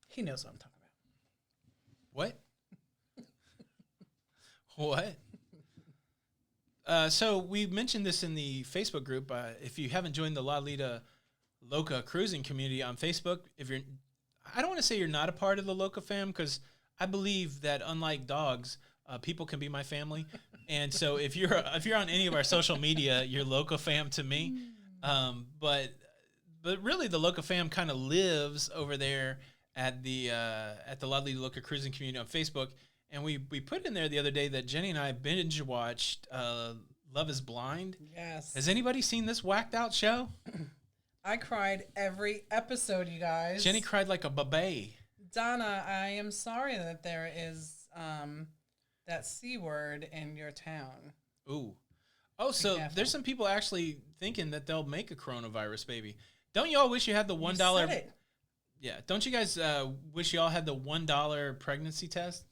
Speaker 1: He knows what I'm talking about.
Speaker 2: What? What? So we mentioned this in the Facebook group. If you haven't joined the La Lida Loca cruising community on Facebook. I don't want to say you're not a part of the Loca fam, because I believe that unlike dogs, people can be my family. And so if you're on any of our social media, you're Loca fam to me. But really, the Loca fam kind of lives over there at the Lido Loca cruising community on Facebook. And we put in there the other day that Jenny and I binge watched Love Is Blind.
Speaker 1: Yes.
Speaker 2: Has anybody seen this whacked out show?
Speaker 1: I cried every episode, you guys.
Speaker 2: Jenny cried like a baby.
Speaker 1: Donna, I am sorry that there is that C word in your town.
Speaker 2: Ooh. Oh, so there's some people actually thinking that they'll make a coronavirus baby. Don't y'all wish you had the $1?
Speaker 1: You said it.
Speaker 2: Yeah. Don't you guys wish y'all had the $1 pregnancy test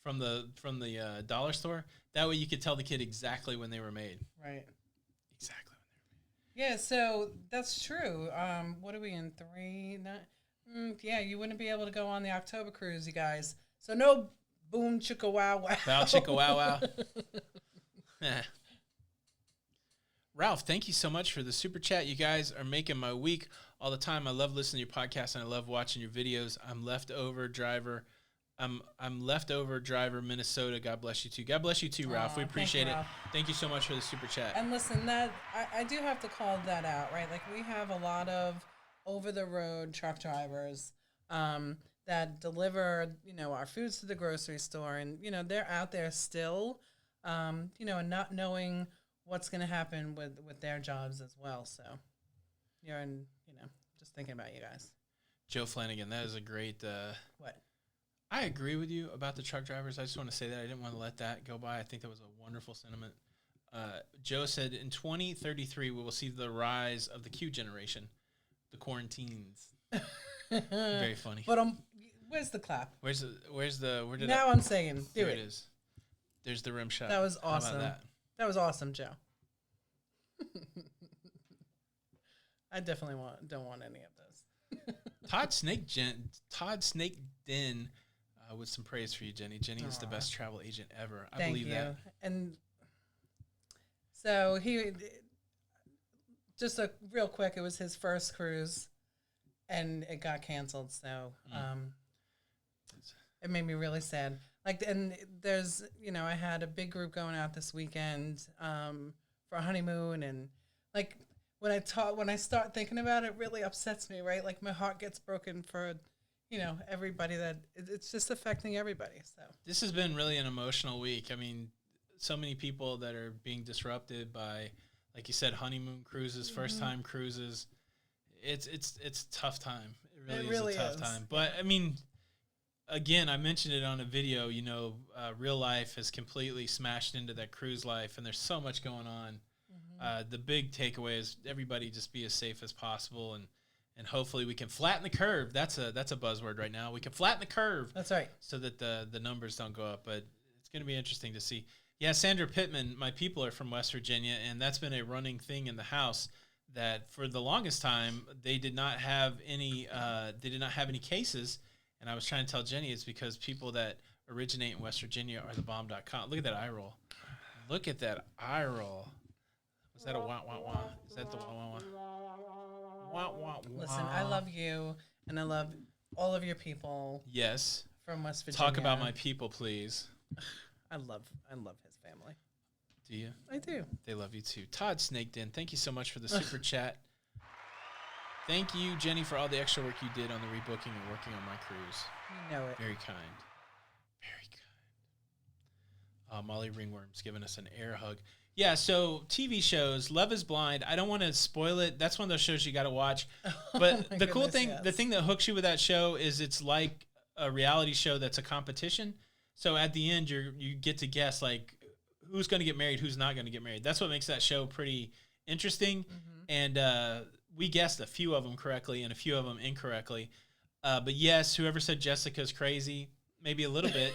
Speaker 2: from the dollar store? That way you could tell the kid exactly when they were made.
Speaker 1: Right.
Speaker 2: Exactly.
Speaker 1: Yeah, so that's true. What are we in, 3? Yeah, you wouldn't be able to go on the October cruise, you guys. So no boom chicka wow wow.
Speaker 2: Bow chicka wow wow. Ralph, thank you so much for the super chat. You guys are making my week all the time. I love listening to your podcast and I love watching your videos. I'm leftover driver, Minnesota. God bless you too. God bless you too, Ralph. We appreciate it. Thank you so much for the super chat.
Speaker 1: And listen, that I do have to call that out, right? Like, we have a lot of over the road truck drivers that deliver, our foods to the grocery store, and they're out there still, and not knowing what's going to happen with their jobs as well. So you're in, just thinking about you guys.
Speaker 2: Joe Flanagan, that is a great.
Speaker 1: What?
Speaker 2: I agree with you about the truck drivers. I just want to say that I didn't want to let that go by. I think that was a wonderful sentiment. Joe said, in 2033, we will see the rise of the Q generation, the quarantines. Very funny.
Speaker 1: But where's the clap?
Speaker 2: Where did
Speaker 1: I'm saying, do
Speaker 2: there
Speaker 1: it.
Speaker 2: It is. There's the rim shot.
Speaker 1: That was awesome.
Speaker 2: How about that?
Speaker 1: That was awesome, Joe. I definitely don't want any of this.
Speaker 2: Todd Snake Den with some praise for you, Jenny. Jenny is the best travel agent ever. I believe that.
Speaker 1: And so he just real quick, it was his first cruise, and it got canceled. So it made me really sad. And there's, I had a big group going out this weekend for a honeymoon, and when I start thinking about it, it really upsets me, right? Like, my heart gets broken for, everybody that it's just affecting everybody. So
Speaker 2: this has been really an emotional week. I mean, so many people that are being disrupted by, like you said, honeymoon cruises, first time cruises. It's a tough time. It really is a tough time. But I mean, again, I mentioned it on a video, real life has completely smashed into that cruise life, and there's so much going on. The big takeaway is everybody just be as safe as possible, and hopefully we can flatten the curve. That's a buzzword right now. We can flatten the curve.
Speaker 1: That's right.
Speaker 2: So that the numbers don't go up. But it's going to be interesting to see. Yeah, Sandra Pittman, my people are from West Virginia, and that's been a running thing in the house that for the longest time they did not have any cases. And I was trying to tell Jenny it's because people that originate in West Virginia are the bomb.com. Look at that eye roll. Look at that eye roll. Was that a wah, wah, wah? Is that the wah, wah, wah? Wah, wah, wah.
Speaker 1: Listen, I love you, and I love all of your people.
Speaker 2: Yes.
Speaker 1: From West Virginia.
Speaker 2: Talk about my people, please.
Speaker 1: I love his family.
Speaker 2: Do you?
Speaker 1: I do.
Speaker 2: They love you too. Todd Snaked In, thank you so much for the super chat. Thank you, Jenny, for all the extra work you did on the rebooking and working on my cruise.
Speaker 1: You know it.
Speaker 2: Very kind. Very kind. Molly Ringworm's giving us an air hug. Yeah, so TV shows, Love Is Blind. I don't want to spoil it. That's one of those shows you got to watch. But the cool thing, the thing that hooks you with that show is it's like a reality show that's a competition. So at the end, you get to guess who's going to get married, who's not going to get married. That's what makes that show pretty interesting. And we guessed a few of them correctly and a few of them incorrectly. But yes, whoever said Jessica's crazy, maybe a little bit,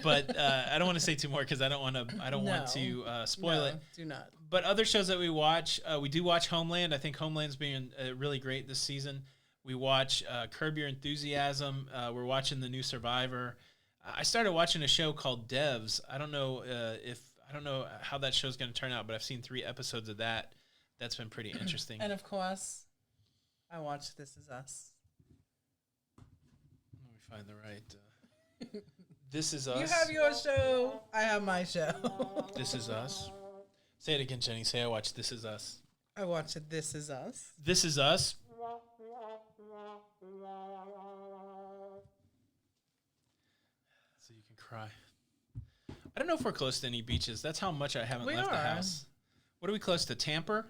Speaker 2: but I don't want to say too more because I don't want to spoil it.
Speaker 1: Do not.
Speaker 2: But other shows that we watch, we do watch Homeland. I think Homeland's being really great this season. We watch Curb Your Enthusiasm. We're watching the new Survivor. I started watching a show called Devs. I don't know how that show's going to turn out, but I've seen 3 episodes of that. That's been pretty interesting.
Speaker 1: And of course, I watch This Is Us.
Speaker 2: Let me find the right. This Is Us.
Speaker 1: You have your show. I have my show.
Speaker 2: This Is Us. Say it again, Jenny. Say I watch This Is Us.
Speaker 1: I watch it. This Is Us.
Speaker 2: This Is Us. So you can cry. I don't know if we're close to any beaches. That's how much I haven't left the house. What are we close to? Tampa?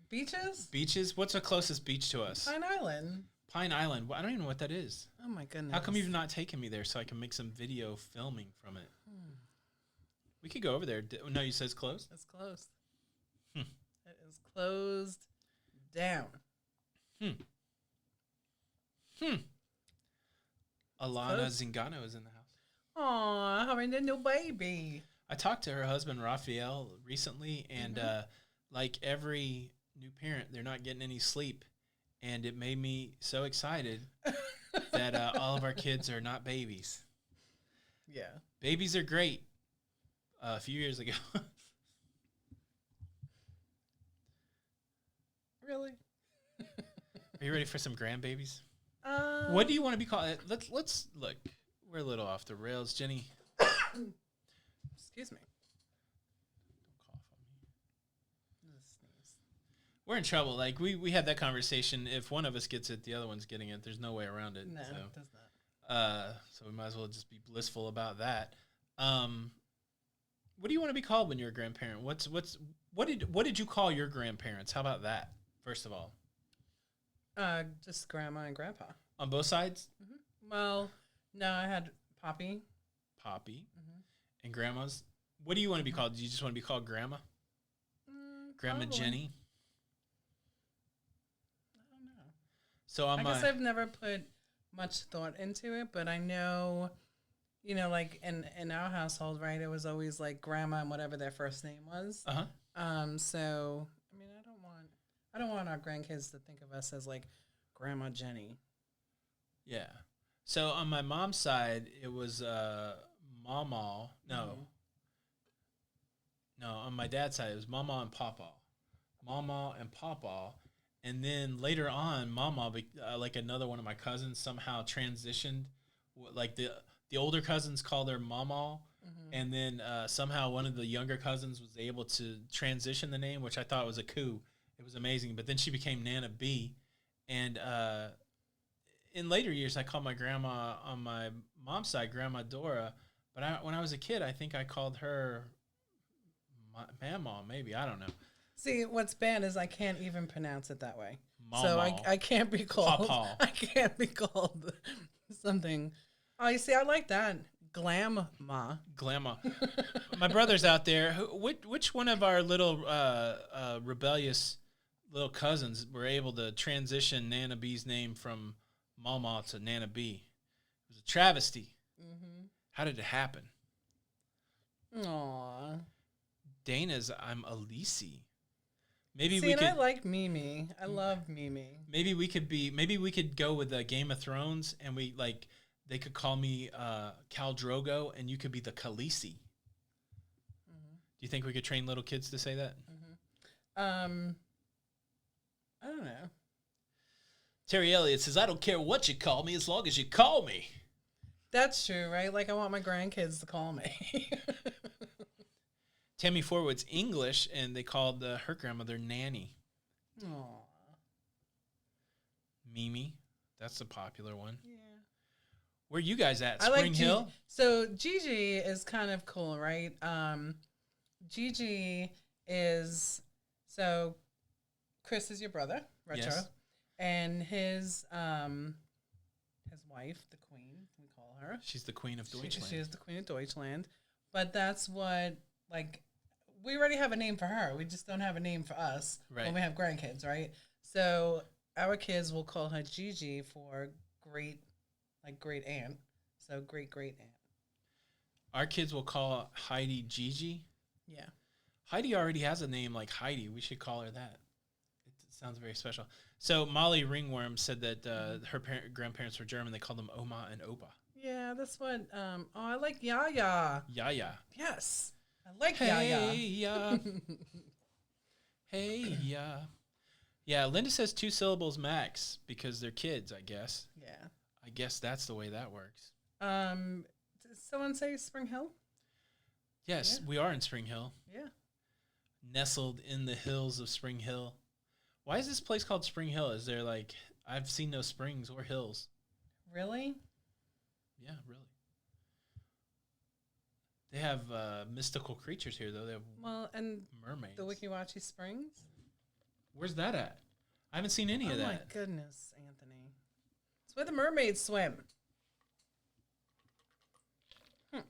Speaker 1: Beaches?
Speaker 2: Beaches? What's the closest beach to us?
Speaker 1: Pine Island.
Speaker 2: Pine Island. I don't even know what that is.
Speaker 1: Oh my goodness.
Speaker 2: How come you've not taken me there so I can make some video filming from it? We could go over there. No, you said it's closed?
Speaker 1: It's closed. It is closed down.
Speaker 2: Alana Zingano is in the house.
Speaker 1: Aw, having a new baby.
Speaker 2: I talked to her husband, Raphael, recently, and like every new parent, they're not getting any sleep. And it made me so excited that all of our kids are not babies.
Speaker 1: Yeah.
Speaker 2: Babies are great. A few years ago.
Speaker 1: Really?
Speaker 2: Are you ready for some grandbabies? What do you want to be called? Let's look. We're a little off the rails, Jenny.
Speaker 1: Excuse me.
Speaker 2: Don't cough on me. We're in trouble. Like we had that conversation. If one of us gets it, the other one's getting it. There's no way around it.
Speaker 1: No,
Speaker 2: so.
Speaker 1: it does not.
Speaker 2: So we might as well just be blissful about that. What do you want to be called when you're a grandparent? What did you call your grandparents? How about that? First of all,
Speaker 1: just grandma and grandpa.
Speaker 2: On both sides?
Speaker 1: Mm-hmm. Well, no, I had Poppy.
Speaker 2: And grandmas. What do you want to be called? Do you just want to be called grandma? Grandma
Speaker 1: Probably.
Speaker 2: Jenny?
Speaker 1: I don't know.
Speaker 2: So
Speaker 1: I guess I've never put much thought into it, but I know, like in our household, right, it was always like grandma and whatever their first name was. So I mean, I don't want our grandkids to think of us as like Grandma Jenny.
Speaker 2: Yeah. So on my mom's side, it was Mama. No, on my dad's side, it was Mama and Papa. Mama and Papa. And then later on, Mama, like another one of my cousins, somehow transitioned. Like the older cousins called her Mama. And then somehow one of the younger cousins was able to transition the name, which I thought was a coup. It was amazing. But then she became Nana B. And in later years, I called my grandma on my mom's side, Grandma Dora. But when I was a kid, I think I called her Mama, maybe. I don't know.
Speaker 1: See, what's bad is I can't even pronounce it that way.
Speaker 2: Mama.
Speaker 1: So I can't be called.
Speaker 2: Papa.
Speaker 1: I can't be called something. Oh, you see, I like that. Glamma.
Speaker 2: My brother's out there. Which one of our little rebellious little cousins were able to transition Nana B's name from Mama to Nana B? It was a travesty. How did it happen?
Speaker 1: Aww.
Speaker 2: Dana's I'm Elise. Maybe
Speaker 1: See,
Speaker 2: we
Speaker 1: and
Speaker 2: could.
Speaker 1: I like Mimi. I love Mimi.
Speaker 2: Maybe we could go with Game of Thrones, and they could call me Khal Drogo, and you could be the Khaleesi. Do you think we could train little kids to say that?
Speaker 1: I don't know.
Speaker 2: Terry Elliott says, "I don't care what you call me, as long as you call me."
Speaker 1: That's true, right? Like I want my grandkids to call me.
Speaker 2: Tammy Forwood's English, and they called her grandmother Nanny.
Speaker 1: Aww.
Speaker 2: Mimi, that's a popular one.
Speaker 1: Yeah.
Speaker 2: Where you guys at?
Speaker 1: I
Speaker 2: Spring
Speaker 1: like
Speaker 2: Hill?
Speaker 1: So Gigi is kind of cool, right? Gigi is, so Chris is your brother, Retro,
Speaker 2: Yes.
Speaker 1: and his wife, the queen, we call her.
Speaker 2: She's the queen of Deutschland.
Speaker 1: She is the queen of Deutschland. But that's what, like, we already have a name for her. We just don't have a name for us when we have grandkids, right? So our kids will call her Gigi for great aunt. So great aunt.
Speaker 2: Our kids will call Heidi Gigi.
Speaker 1: Yeah.
Speaker 2: Heidi already has a name like Heidi. We should call her that. It sounds very special. So Molly Ringworm said that her grandparents were German. They called them Oma and Opa.
Speaker 1: Yeah, that's what. I like Yaya.
Speaker 2: Yaya.
Speaker 1: Yes, I like Yaya.
Speaker 2: Hey ya. Hey ya. Yeah, Linda says 2 syllables max because they're kids, I guess.
Speaker 1: Yeah.
Speaker 2: I guess that's the way that works.
Speaker 1: Did someone say Spring Hill?
Speaker 2: Yes, we are in Spring Hill.
Speaker 1: Yeah.
Speaker 2: Nestled in the hills of Spring Hill. Why is this place called Spring Hill? Is there like, I've seen no springs or hills.
Speaker 1: Really?
Speaker 2: Yeah, really. They have mystical creatures here, though. They have mermaids.
Speaker 1: The Wikiwachi Springs?
Speaker 2: Where's that at? I haven't seen any of that.
Speaker 1: Oh, my goodness, Anthony. It's where the mermaids swim. Oh,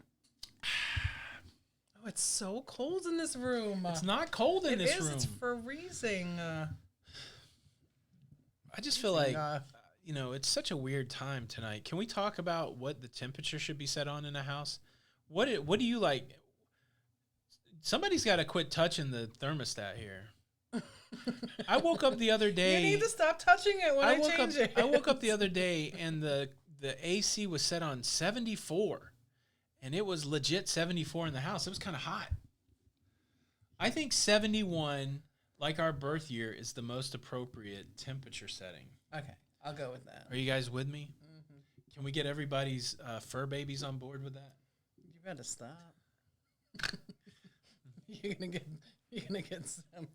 Speaker 1: it's so cold in this room.
Speaker 2: It's not cold in this room.
Speaker 1: It's freezing.
Speaker 2: I just feel like, it's such a weird time tonight. Can we talk about what the temperature should be set on in a house? What do you like? Somebody's got to quit touching the thermostat here. I woke up the other day.
Speaker 1: You need to stop touching it when I change it.
Speaker 2: I woke up the other day and the AC was set on 74, and it was legit 74 in the house. It was kind of hot. I think 71, like our birth year, is the most appropriate temperature setting.
Speaker 1: Okay, I'll go with that.
Speaker 2: Are you guys with me? Mm-hmm. Can we get everybody's fur babies on board with that?
Speaker 1: You better stop. You're gonna get some.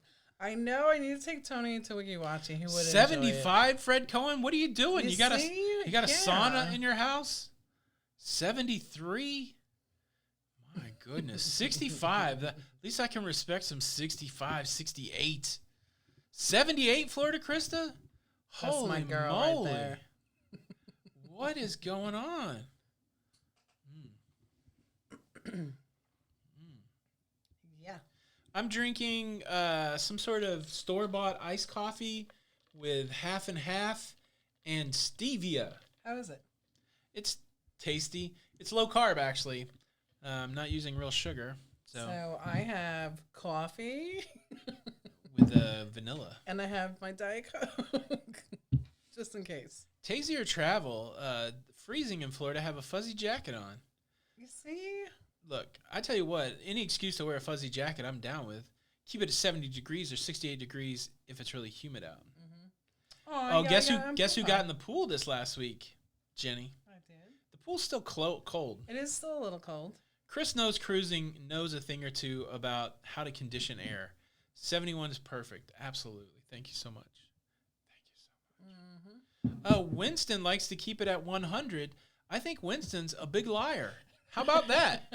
Speaker 1: I know. I need to take Tony to Wikiwachi. He would
Speaker 2: 75, Fred Cohen. What are you doing? You got a sauna in your house? 73. My goodness, 65. At least I can respect some 65, 68, 78. Florida Krista.
Speaker 1: That's
Speaker 2: Holy
Speaker 1: my girl
Speaker 2: moly!
Speaker 1: right there.
Speaker 2: What is going on?
Speaker 1: Yeah.
Speaker 2: I'm drinking some sort of store-bought iced coffee with half and half and stevia.
Speaker 1: How is it?
Speaker 2: It's tasty. It's low carb, actually. I'm not using real sugar.
Speaker 1: So I have coffee.
Speaker 2: With vanilla.
Speaker 1: And I have my Diet Coke. Just in case.
Speaker 2: Tazier travel. Freezing in Florida. Have a fuzzy jacket on.
Speaker 1: You see?
Speaker 2: Look, I tell you what, any excuse to wear a fuzzy jacket, I'm down with. Keep it at 70 degrees or 68 degrees if it's really humid out.
Speaker 1: Mm-hmm.
Speaker 2: Guess who got in the pool this last week, Jenny?
Speaker 1: I did.
Speaker 2: The pool's still cold.
Speaker 1: It is still a little cold.
Speaker 2: Chris Knows Cruising knows a thing or two about how to condition air. 71 is perfect. Absolutely. Thank you so much.
Speaker 1: Mm-hmm.
Speaker 2: Winston likes to keep it at 100. I think Winston's a big liar. How about that?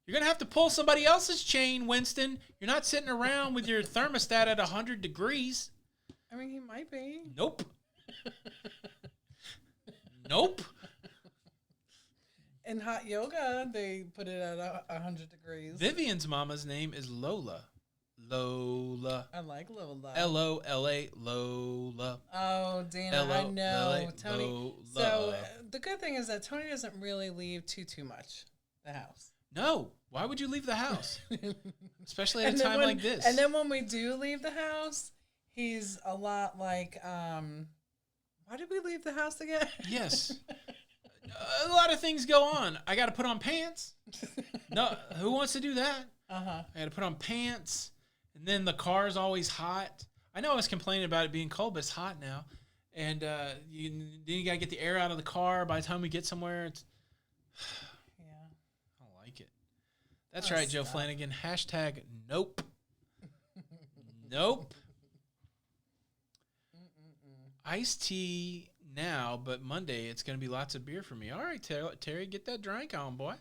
Speaker 2: You're going to have to pull somebody else's chain, Winston. You're not sitting around with your thermostat at 100 degrees.
Speaker 1: I mean, he might be.
Speaker 2: Nope. Nope.
Speaker 1: In hot yoga, they put it at 100 degrees.
Speaker 2: Vivian's mama's name is Lola. Lola.
Speaker 1: I like Lola.
Speaker 2: Lola. Lola.
Speaker 1: Oh, Dana, I know. Tony.
Speaker 2: Lola.
Speaker 1: So the good thing is that Tony doesn't really leave too much the house.
Speaker 2: No. Why would you leave the house? Especially at a time like this.
Speaker 1: And then when we do leave the house, he's a lot like, why did we leave the house again?
Speaker 2: Yes. A lot of things go on. I got to put on pants. No, who wants to do that?
Speaker 1: Uh-huh.
Speaker 2: I got to put on pants. And then the car's always hot. I know I was complaining about it being cold, but it's hot now. And then you got to get the air out of the car. By the time we get somewhere, it's...
Speaker 1: Yeah.
Speaker 2: I don't like it. That's right, Joe Flanagan. Hashtag nope. Nope. Iced tea now, but Monday it's going to be lots of beer for me. All right, Terry, get that drink on, boy.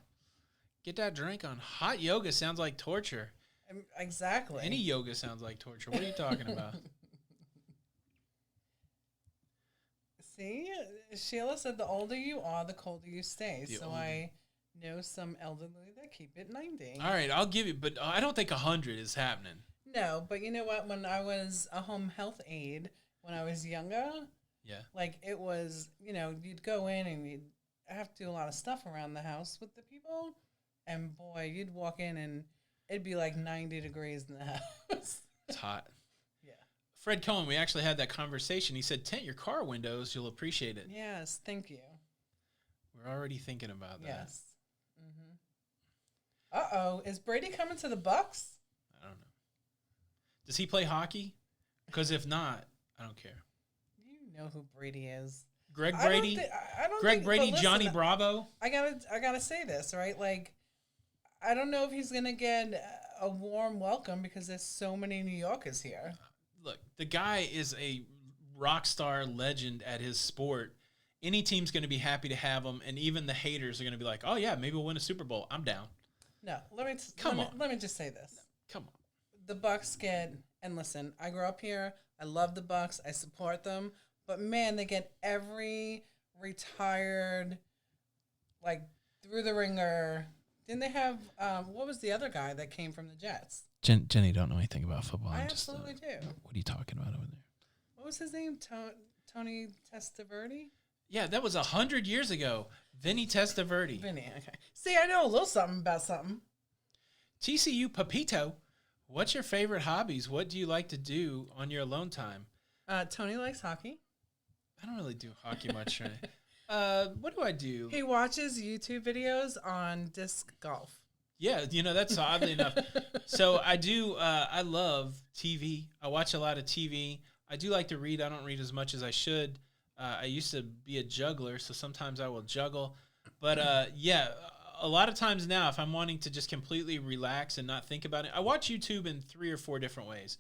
Speaker 2: Get that drink on. Hot yoga sounds like torture.
Speaker 1: Exactly.
Speaker 2: Any yoga sounds like torture. What are you talking about?
Speaker 1: See, Sheila said the older you are, the colder you stay. I know some elderly that keep it 90.
Speaker 2: All right, I'll give you, but I don't think 100 is happening.
Speaker 1: No, but you know what? When I was a home health aide, when I was younger,
Speaker 2: yeah,
Speaker 1: like it was, you'd go in and you'd have to do a lot of stuff around the house with the people. And boy, you'd walk in and it'd be like 90 degrees in the house.
Speaker 2: It's hot.
Speaker 1: Yeah.
Speaker 2: Fred Cohen, we actually had that conversation. He said, tint your car windows. You'll appreciate it.
Speaker 1: Yes, thank you.
Speaker 2: We're already thinking about that.
Speaker 1: Yes. Mm-hmm. Uh-oh. Is Brady coming to the Bucks?
Speaker 2: I don't know. Does he play hockey? Because if not, I don't care.
Speaker 1: You know who Brady is.
Speaker 2: Greg Brady. Greg Brady, listen, Johnny Bravo.
Speaker 1: I gotta say this, right? Like, I don't know if he's gonna get a warm welcome because there's so many New Yorkers here.
Speaker 2: Look, the guy is a rock star legend at his sport. Any team's going to be happy to have him, and even the haters are going to be like, "Oh yeah, maybe we'll win a Super Bowl. I'm down."
Speaker 1: No, let me just say this.
Speaker 2: No, come on.
Speaker 1: The Bucs and listen, I grew up here. I love the Bucs. I support them, but man, they get every retired, like through the ringer. Didn't they have what was the other guy that came from the Jets?
Speaker 2: Jenny don't know anything about football.
Speaker 1: I absolutely do.
Speaker 2: What are you talking about over there?
Speaker 1: What was his name? Tony Testaverde?
Speaker 2: Yeah, that was 100 years ago. Vinny Testaverde.
Speaker 1: Vinny, okay. See, I know a little something about something.
Speaker 2: TCU Papito, what's your favorite hobbies? What do you like to do on your alone time?
Speaker 1: Tony likes hockey.
Speaker 2: I don't really do hockey much. Right? What do I do?
Speaker 1: He watches YouTube videos on disc golf.
Speaker 2: Yeah, that's oddly enough. So I do, I love TV. I watch a lot of TV. I do like to read. I don't read as much as I should. I used to be a juggler, so sometimes I will juggle. But, yeah, a lot of times now, if I'm wanting to just completely relax and not think about it, I watch YouTube in 3 or 4 different ways.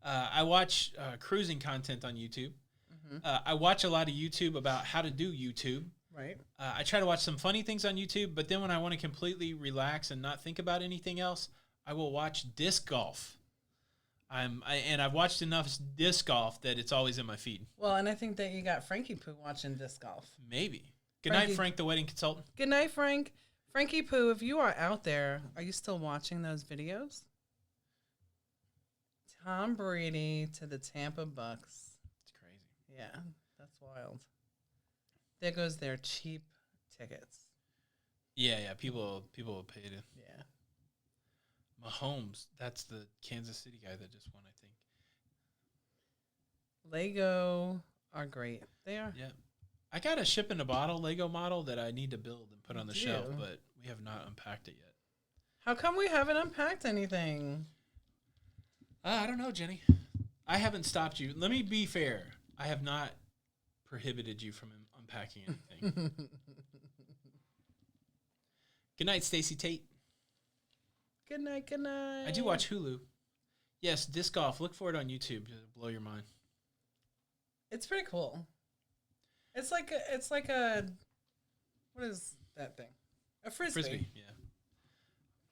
Speaker 2: I watch cruising content on YouTube. Mm-hmm. I watch a lot of YouTube about how to do YouTube.
Speaker 1: Right.
Speaker 2: I try to watch some funny things on YouTube, but then when I want to completely relax and not think about anything else, I will watch disc golf. And I've watched enough disc golf that it's always in my feed.
Speaker 1: Well, and I think that you got Frankie Poo watching disc golf.
Speaker 2: Maybe. Good night, Frank, the wedding consultant.
Speaker 1: Good night, Frank. Frankie Poo, if you are out there, are you still watching those videos? Tom Brady to the Tampa Bucks.
Speaker 2: It's crazy.
Speaker 1: Yeah, that's wild. There goes their cheap tickets.
Speaker 2: Yeah. People will pay to.
Speaker 1: Yeah.
Speaker 2: Mahomes, that's the Kansas City guy that just won, I think.
Speaker 1: Lego are great. They are.
Speaker 2: Yeah. I got a ship in a bottle Lego model that I need to build and put on the shelf, but we have not unpacked it yet.
Speaker 1: How come we haven't unpacked anything?
Speaker 2: I don't know, Jenny. I haven't stopped you. Let me be fair. I have not prohibited you from unpacking anything. Good night, Stacey Tate.
Speaker 1: Good night, good night.
Speaker 2: I do watch Hulu. Yes, disc golf. Look for it on YouTube. It'll blow your mind.
Speaker 1: It's pretty cool. It's like a what is that thing? A frisbee.
Speaker 2: Frisbee, yeah.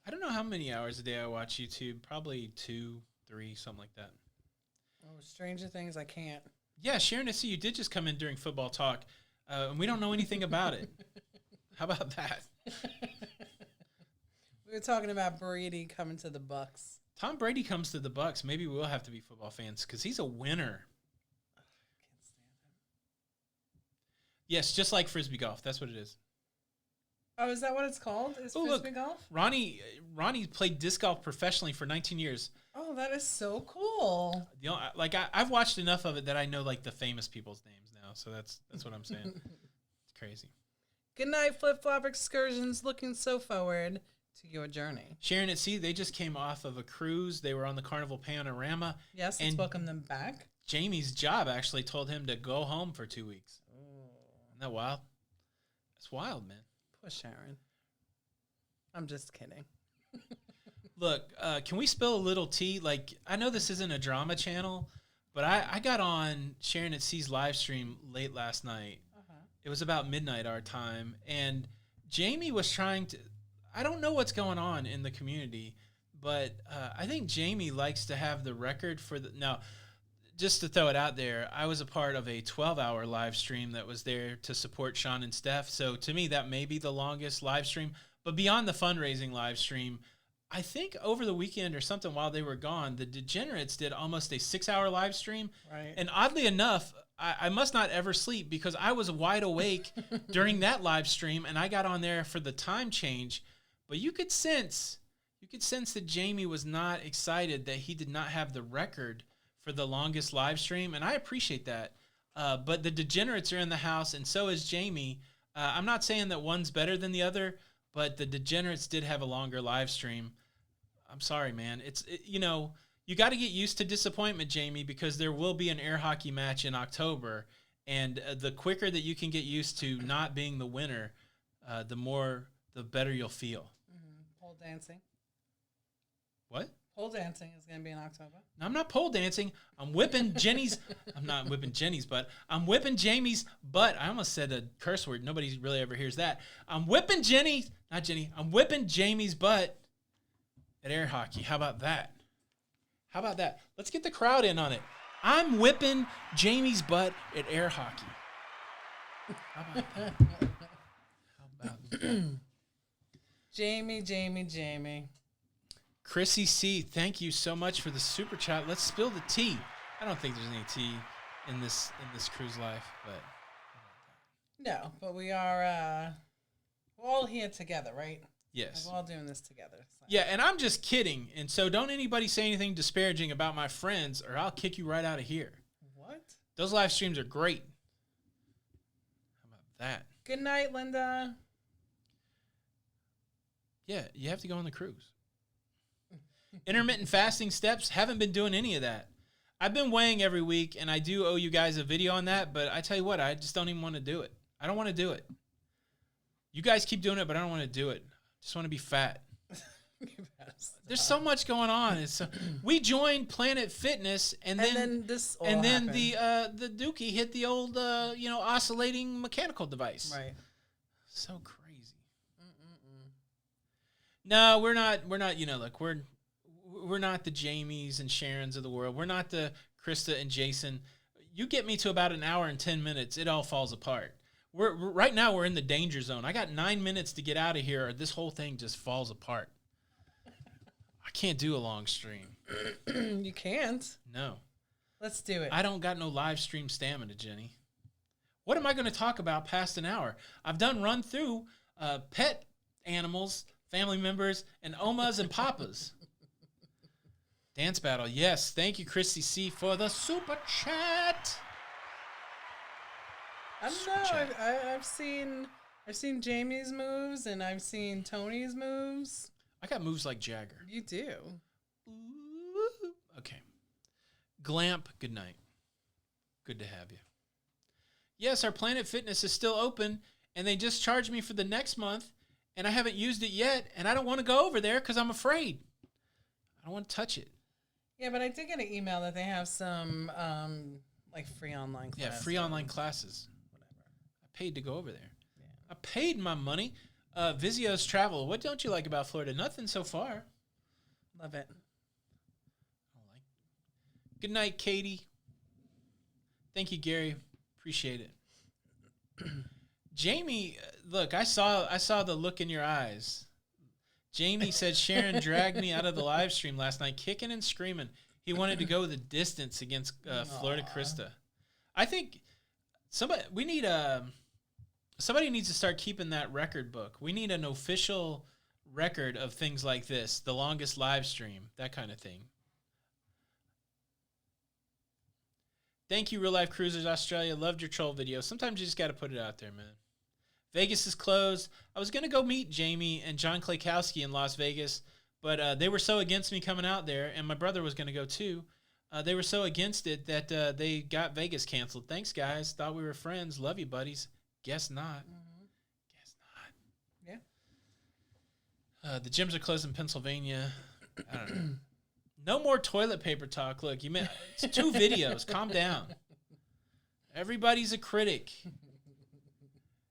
Speaker 2: I don't know how many hours a day I watch YouTube. Probably 2, 3, something like that.
Speaker 1: Oh, Stranger Things, I can't.
Speaker 2: Yeah, Sharon, I see you did just come in during football talk, and we don't know anything about it. How about that?
Speaker 1: We were talking about Brady coming to the Bucs.
Speaker 2: Tom Brady comes to the Bucs. Maybe we'll have to be football fans because he's a winner.
Speaker 1: Can't stand him.
Speaker 2: Yes, just like frisbee golf. That's what it is.
Speaker 1: Oh, is that what it's called? Is frisbee golf?
Speaker 2: Ronnie played disc golf professionally for 19 years.
Speaker 1: Oh, that is so cool.
Speaker 2: I've watched enough of it that I know like the famous people's names now. So that's what I'm saying. It's crazy.
Speaker 1: Good night, Flip Flop Excursions. Looking so forward to your journey.
Speaker 2: Sharon, they just came off of a cruise. They were on the Carnival Panorama.
Speaker 1: Yes, let's welcome them back.
Speaker 2: Jamie's job actually told him to go home for 2 weeks.
Speaker 1: Oh.
Speaker 2: Isn't that wild? That's wild, man.
Speaker 1: Poor Sharon. I'm just kidding.
Speaker 2: Look, can we spill a little tea? Like, I know this isn't a drama channel, but I got on Sharon at C's live stream late last night. Uh-huh. It was about midnight our time, and Jamie was trying to... I don't know what's going on in the community, but I think Jamie likes to have the record for the... Now, just to throw it out there, I was a part of a 12-hour live stream that was there to support Sean and Steph. So to me, that may be the longest live stream. But beyond the fundraising live stream, I think over the weekend or something while they were gone, the Degenerates did almost a 6-hour live stream.
Speaker 1: Right.
Speaker 2: And oddly enough, I must not ever sleep because I was wide awake during that live stream, and I got on there for the time change. But you could sense that Jamie was not excited that he did not have the record for the longest live stream, and I appreciate that. But the Degenerates are in the house, and so is Jamie. I'm not saying that one's better than the other, but the Degenerates did have a longer live stream. I'm sorry, man. You got to get used to disappointment, Jamie, because there will be an air hockey match in October, and the quicker that you can get used to not being the winner, the better you'll feel.
Speaker 1: Mm-hmm. Pole dancing.
Speaker 2: What?
Speaker 1: Pole dancing is going to be in October.
Speaker 2: No, I'm not pole dancing. I'm whipping Jenny's. I'm not whipping Jenny's butt. I'm whipping Jamie's butt. I almost said a curse word. Nobody really ever hears that. I'm whipping I'm whipping Jamie's butt at air hockey. How about that? Let's get the crowd in on it. I'm whipping Jamie's butt at air hockey. How about that?
Speaker 1: Jamie.
Speaker 2: Chrissy C, thank you so much for the super chat. Let's spill the tea. I don't think there's any tea in this cruise life, but
Speaker 1: no, but we are we're all here together, right?
Speaker 2: yes,
Speaker 1: We're all doing this together. So.
Speaker 2: yeah. And I'm just kidding. And so don't anybody say anything disparaging about my friends, or I'll kick you right out of here.
Speaker 1: What?
Speaker 2: Those live streams are great. How about that?
Speaker 1: Good night, Linda.
Speaker 2: Yeah, you have to go on the cruise. Intermittent fasting steps, haven't been doing any of that. I've been weighing every week, and I do owe you guys a video on that, but I tell you what, I just don't even want to do it. I don't want to do it. You guys keep doing it, but I don't want to do it. I just want to be fat. There's so much going on. We joined Planet Fitness, and then the Dookie hit the old oscillating mechanical device.
Speaker 1: Right.
Speaker 2: So crazy. No, we're not. Look, we're not the Jamies and Sharons of the world. We're not the Krista and Jason. You get me to about an hour and 10 minutes, it all falls apart. Right now we're in the danger zone. I got 9 minutes to get out of here, or this whole thing just falls apart. I can't do a long stream.
Speaker 1: You can't.
Speaker 2: No.
Speaker 1: Let's do it.
Speaker 2: I don't got no live stream stamina, Jenny. What am I going to talk about past an hour? I've done run through pet animals, family members, and omas and papas. Dance battle, yes. Thank you, Christy C, for the super chat.
Speaker 1: I don't know. I've seen Jamie's moves, and I've seen Tony's moves.
Speaker 2: I got moves like Jagger.
Speaker 1: You do.
Speaker 2: Ooh. Okay. Glamp, good night. Good to have you. Yes, our Planet Fitness is still open, and they just charged me for the next month, and I haven't used it yet, and I don't want to go over there because I'm afraid. I don't want to touch it.
Speaker 1: Yeah, but I did get an email that they have some free online classes.
Speaker 2: Yeah, free online classes. Whatever. I paid to go over there.
Speaker 1: Yeah.
Speaker 2: I paid my money. Vizio's Travel. What don't you like about Florida? Nothing so far.
Speaker 1: Love it.
Speaker 2: Good night, Katie. Thank you, Gary. Appreciate it. Jamie, look, I saw the look in your eyes. Jamie said Sharon dragged me out of the live stream last night, kicking and screaming. He wanted to go the distance against Florida Krista. I think somebody needs to start keeping that record book. We need an official record of things like this, the longest live stream, that kind of thing. Thank you, Real Life Cruisers Australia. Loved your troll video. Sometimes you just got to put it out there, man. Vegas is closed. I was going to go meet Jamie and John Klaykowski in Las Vegas, but they were so against me coming out there, and my brother was going to go too. They were so against it that they got Vegas canceled. Thanks, guys. Thought we were friends. Love you, buddies. Guess not.
Speaker 1: Mm-hmm.
Speaker 2: Guess not.
Speaker 1: Yeah.
Speaker 2: The gyms are closed in Pennsylvania. I don't know. No more toilet paper talk. Look, it's 2 videos. Calm down. Everybody's a critic.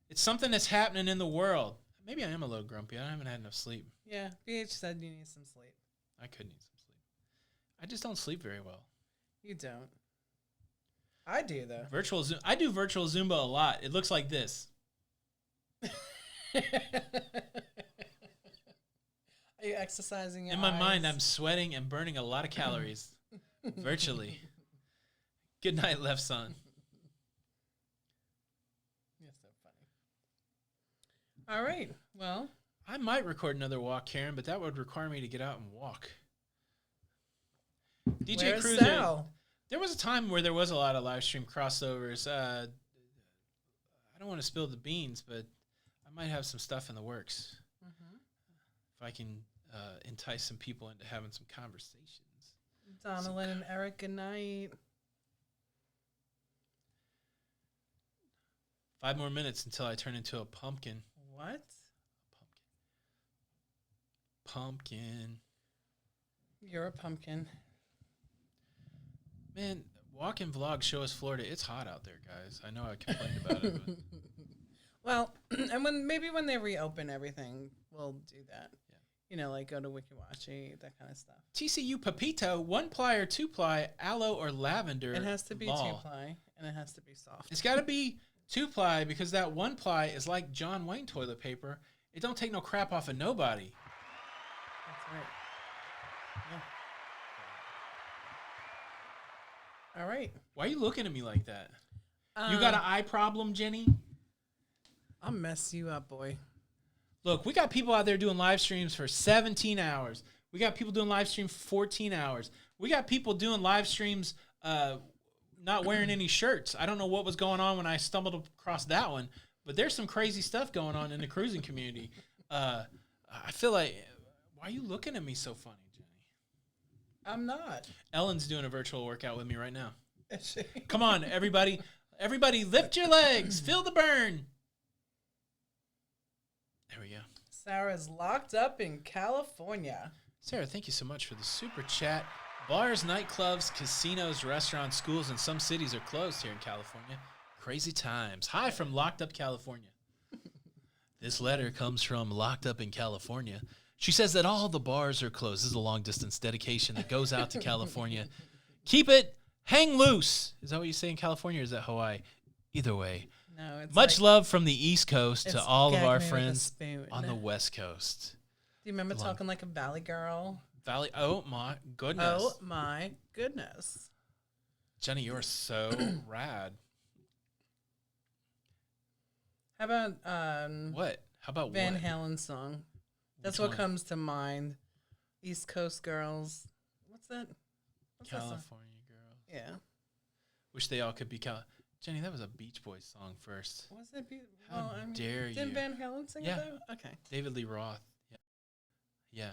Speaker 2: It's something that's happening in the world. Maybe I am a little grumpy. I haven't had enough sleep.
Speaker 1: Yeah, BH said you need some sleep.
Speaker 2: I could need some sleep. I just don't sleep very well.
Speaker 1: You don't. I do, though.
Speaker 2: I do virtual Zumba a lot. It looks like this.
Speaker 1: Are you exercising your
Speaker 2: In my
Speaker 1: eyes?
Speaker 2: mind, I'm sweating and burning a lot of calories. Virtually. Good night, left son.
Speaker 1: You're so funny. All right. Well,
Speaker 2: I might record another walk, Karen, but that would require me to get out and walk. DJ
Speaker 1: where's
Speaker 2: Cruiser.
Speaker 1: Sal?
Speaker 2: There was a time where there was a lot of live stream crossovers. I don't want to spill the beans, but I might have some stuff in the works.
Speaker 1: Mm-hmm.
Speaker 2: If I can entice some people into having some conversations.
Speaker 1: Donalyn and Eric, good night.
Speaker 2: 5 more minutes until I turn into a pumpkin.
Speaker 1: What?
Speaker 2: Pumpkin.
Speaker 1: You're a pumpkin.
Speaker 2: Man, walk-in vlog show us Florida. It's hot out there, guys. I know I complained about it. But
Speaker 1: Well, and when they reopen everything, we'll do that.
Speaker 2: Yeah.
Speaker 1: You know, like go to Wikiwachi, that kind of stuff.
Speaker 2: TCU Pepito, 1-ply or 2-ply, aloe or lavender.
Speaker 1: It has to be
Speaker 2: law.
Speaker 1: 2-ply, and it has to be soft.
Speaker 2: It's got to be 2-ply because that 1-ply is like John Wayne toilet paper. It don't take no crap off of nobody.
Speaker 1: That's right. Yeah. All right.
Speaker 2: Why are you looking at me like that? You got an eye problem, Jenny?
Speaker 1: I'll mess you up, boy.
Speaker 2: Look, we got people out there doing live streams for 17 hours. We got people doing live streams for 14 hours. We got people doing live streams not wearing any shirts. I don't know what was going on when I stumbled across that one, but there's some crazy stuff going on in the cruising community. I feel like, why are you looking at me so funny, Jenny?
Speaker 1: I'm not.
Speaker 2: Ellen's doing a virtual workout with me right now.
Speaker 1: Is she?
Speaker 2: Come on, everybody. Everybody lift your legs. Feel the burn. There we go.
Speaker 1: Sarah's locked up in California.
Speaker 2: Sarah, thank you so much for the super chat. Bars, nightclubs, casinos, restaurants, schools, and some cities are closed here in California. Crazy times. Hi from Locked Up, California. This letter comes from Locked Up in California. She says that all the bars are closed. This is a long-distance dedication that goes out to California. Keep it, hang loose. Is that what you say in California, or is that Hawaii? Either way.
Speaker 1: No, it's
Speaker 2: Much
Speaker 1: like,
Speaker 2: love from the East Coast to all of
Speaker 1: gag
Speaker 2: our
Speaker 1: me with a
Speaker 2: friends
Speaker 1: spoon.
Speaker 2: on the West Coast.
Speaker 1: Do you remember talking like a valley girl?
Speaker 2: Valley, oh my goodness.
Speaker 1: Oh my goodness.
Speaker 2: Jenny, you're so rad.
Speaker 1: How about
Speaker 2: What? How about
Speaker 1: Van
Speaker 2: what?
Speaker 1: Halen's song? That's
Speaker 2: Which
Speaker 1: what
Speaker 2: one?
Speaker 1: comes to mind. East Coast girls. What's that? What's that song?
Speaker 2: California girl.
Speaker 1: Yeah.
Speaker 2: Wish they all could be Jenny, that was a Beach Boys song first.
Speaker 1: Was it?
Speaker 2: How dare you?
Speaker 1: Didn't Van Halen sing
Speaker 2: Yeah.
Speaker 1: it though? Okay.
Speaker 2: David Lee Roth. Yeah. Yeah.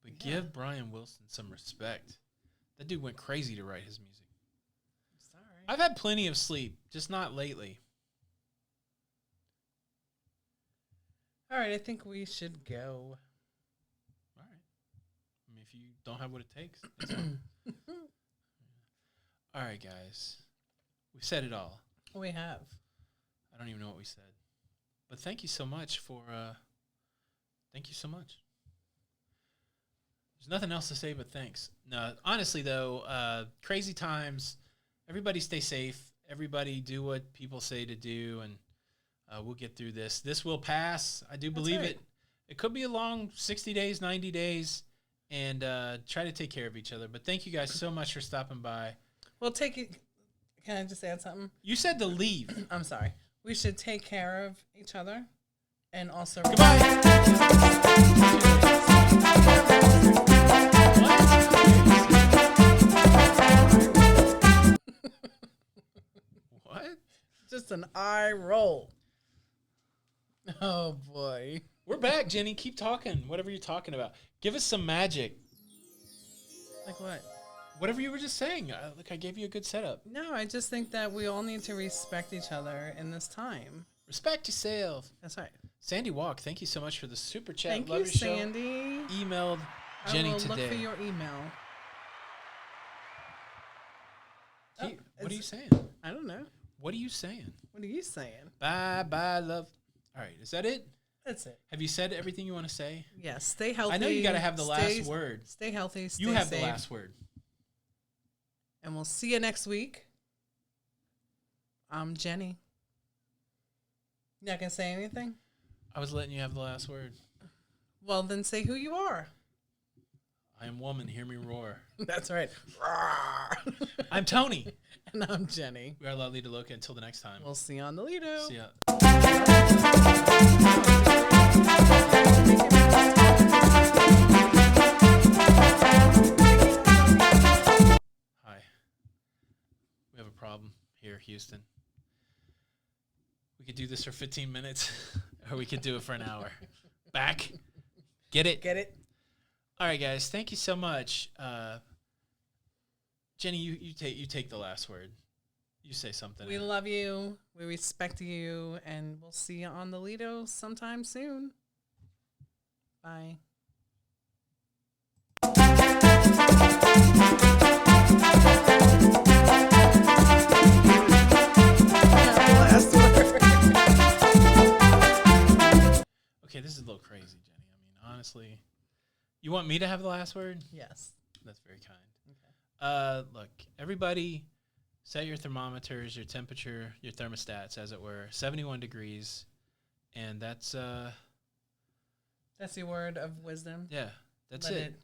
Speaker 2: But
Speaker 1: Yeah.
Speaker 2: give Brian Wilson some respect. That dude went crazy to write his music.
Speaker 1: I'm sorry.
Speaker 2: I've had plenty of sleep, just not lately.
Speaker 1: All right, I think we should go.
Speaker 2: All right. I mean, if you don't have what it takes, it's fine. All right, guys. We said it all.
Speaker 1: We have.
Speaker 2: I don't even know what we said. But thank you so much for, thank you so much. There's nothing else to say but thanks. No, honestly, though, crazy times. Everybody stay safe. Everybody do what people say to do, and we'll get through this. This will pass. I do believe
Speaker 1: right.
Speaker 2: it. It could be a long 60 days, 90 days, and try to take care of each other. But thank you guys so much for stopping by.
Speaker 1: We'll take it. Can I just add something?
Speaker 2: You said to leave.
Speaker 1: I'm sorry. We should take care of each other and also.
Speaker 2: Goodbye. What?
Speaker 1: Just an eye roll. Oh, boy.
Speaker 2: We're back, Jenny. Keep talking. Whatever you're talking about. Give us some magic.
Speaker 1: Like what?
Speaker 2: Whatever you were just saying. Look, I gave you a good setup.
Speaker 1: No, I just think that we all need to respect each other in this time.
Speaker 2: Respect yourself.
Speaker 1: That's right.
Speaker 2: Sandy Walk, thank you so much for the super chat.
Speaker 1: Thank
Speaker 2: Love
Speaker 1: you,
Speaker 2: your show.
Speaker 1: Sandy.
Speaker 2: Emailed Jenny
Speaker 1: I will
Speaker 2: today.
Speaker 1: look for your email.
Speaker 2: What are you saying?
Speaker 1: I don't know.
Speaker 2: What are you saying?
Speaker 1: What are you saying?
Speaker 2: Bye, bye, love. All right, is that it?
Speaker 1: That's it.
Speaker 2: Have you said everything you want to say?
Speaker 1: Yes. Stay healthy.
Speaker 2: I know you got to have the last word.
Speaker 1: Stay healthy. Stay
Speaker 2: You have
Speaker 1: safe,
Speaker 2: the last word.
Speaker 1: And we'll see you next week. I'm Jenny. You not going to say anything?
Speaker 2: I was letting you have the last word.
Speaker 1: Well, then say who you are.
Speaker 2: I am woman, hear me roar.
Speaker 1: That's right.
Speaker 2: I'm Tony.
Speaker 1: And I'm Jenny.
Speaker 2: We are Lido Loca. Until the next time.
Speaker 1: We'll see you on the Lido.
Speaker 2: See ya. Hi. We have a problem here, Houston. We could do this for 15 minutes, or we could do it for an hour. Back. Get it?
Speaker 1: Get it?
Speaker 2: All right, guys. Thank you so much. Jenny, you take the last word. You say something.
Speaker 1: We love you. We respect you. And we'll see you on the Lido sometime soon. Bye. Last word.
Speaker 2: Okay, this is a little crazy, Jenny. I mean, honestly, you want me to have the last word?
Speaker 1: Yes.
Speaker 2: That's very kind. Okay. Look, everybody, set your thermometers, your temperature, your thermostats, as it were, 71 degrees, and that's
Speaker 1: your word of wisdom.
Speaker 2: Yeah, that's it.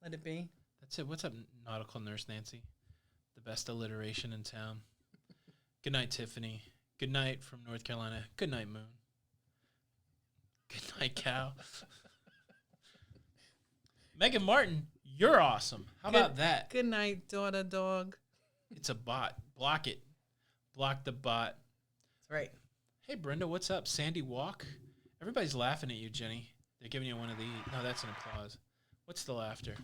Speaker 1: Let it be.
Speaker 2: That's it. What's up, nautical nurse Nancy? The best alliteration in town. Good night, Tiffany. Good night from North Carolina. Good night, Moon. Good night, Cal. Megan Martin, you're awesome. How about that?
Speaker 1: Good night, daughter dog.
Speaker 2: It's a bot. Block it. Block the bot.
Speaker 1: That's right.
Speaker 2: Hey, Brenda, what's up? Sandy Walk? Everybody's laughing at you, Jenny. They're giving you one of these. No, that's an applause. What's the laughter?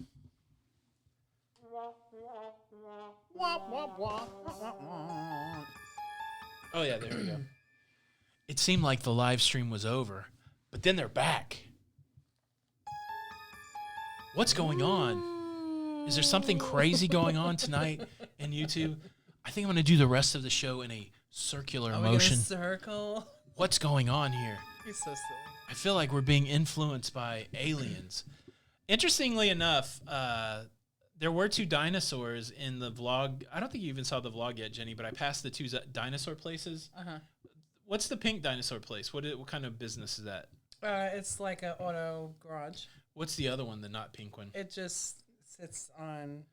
Speaker 2: Oh, yeah, there we go. It seemed like the live stream was over, but then they're back. What's going on? Is there something crazy going on tonight in YouTube? I think I'm going to do the rest of the show in a circular motion.
Speaker 1: Circle.
Speaker 2: What's going on here?
Speaker 1: You're so silly.
Speaker 2: I feel like we're being influenced by aliens. Interestingly enough, there were 2 dinosaurs in the vlog. I don't think you even saw the vlog yet, Jenny, but I passed the 2 dinosaur places. Uh-huh. What's the pink dinosaur place? What kind of business is that?
Speaker 1: It's like an auto garage.
Speaker 2: What's the other one, the not pink one?
Speaker 1: It just sits on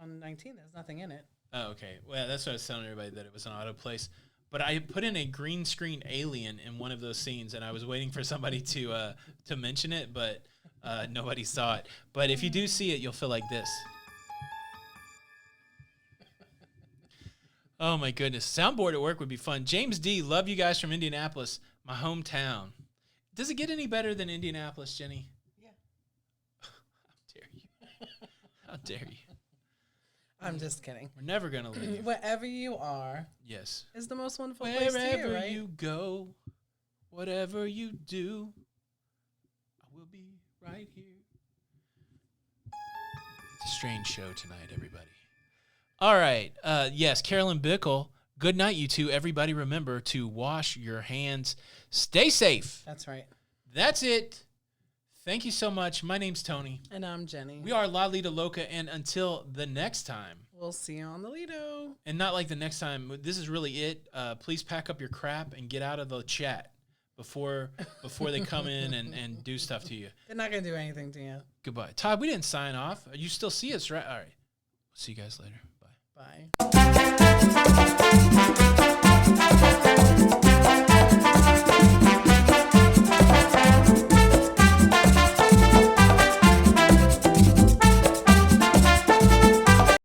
Speaker 1: 19. There's nothing in it.
Speaker 2: Oh, okay. Well, that's what I was telling everybody, that it was an auto place. But I put in a green screen alien in one of those scenes, and I was waiting for somebody to mention it, but nobody saw it. But if you do see it, you'll feel like this. Oh, my goodness. Soundboard at work would be fun. James D., love you guys from Indianapolis, my hometown. Does it get any better than Indianapolis, Jenny?
Speaker 1: Yeah.
Speaker 2: How dare you? How dare you?
Speaker 1: I'm just kidding.
Speaker 2: We're never going to leave.
Speaker 1: Wherever you are.
Speaker 2: Yes.
Speaker 1: Is the most wonderful place to you, right?
Speaker 2: Wherever you go, whatever you do, I will be right here. It's a strange show tonight, everybody. All right. Yes, Carolyn Bickle. Good night, you two. Everybody remember to wash your hands. Stay safe.
Speaker 1: That's right.
Speaker 2: That's it. Thank you so much. My name's Tony.
Speaker 1: And I'm Jenny.
Speaker 2: We are Lido Loca, and until the next time.
Speaker 1: We'll see you on the Lido.
Speaker 2: And not like the next time. This is really it. Please pack up your crap and get out of the chat before they come in and do stuff to you.
Speaker 1: They're not going to do anything to you.
Speaker 2: Goodbye. Todd, we didn't sign off. You still see us, right? All right. See you guys later. Bye.
Speaker 1: Bye.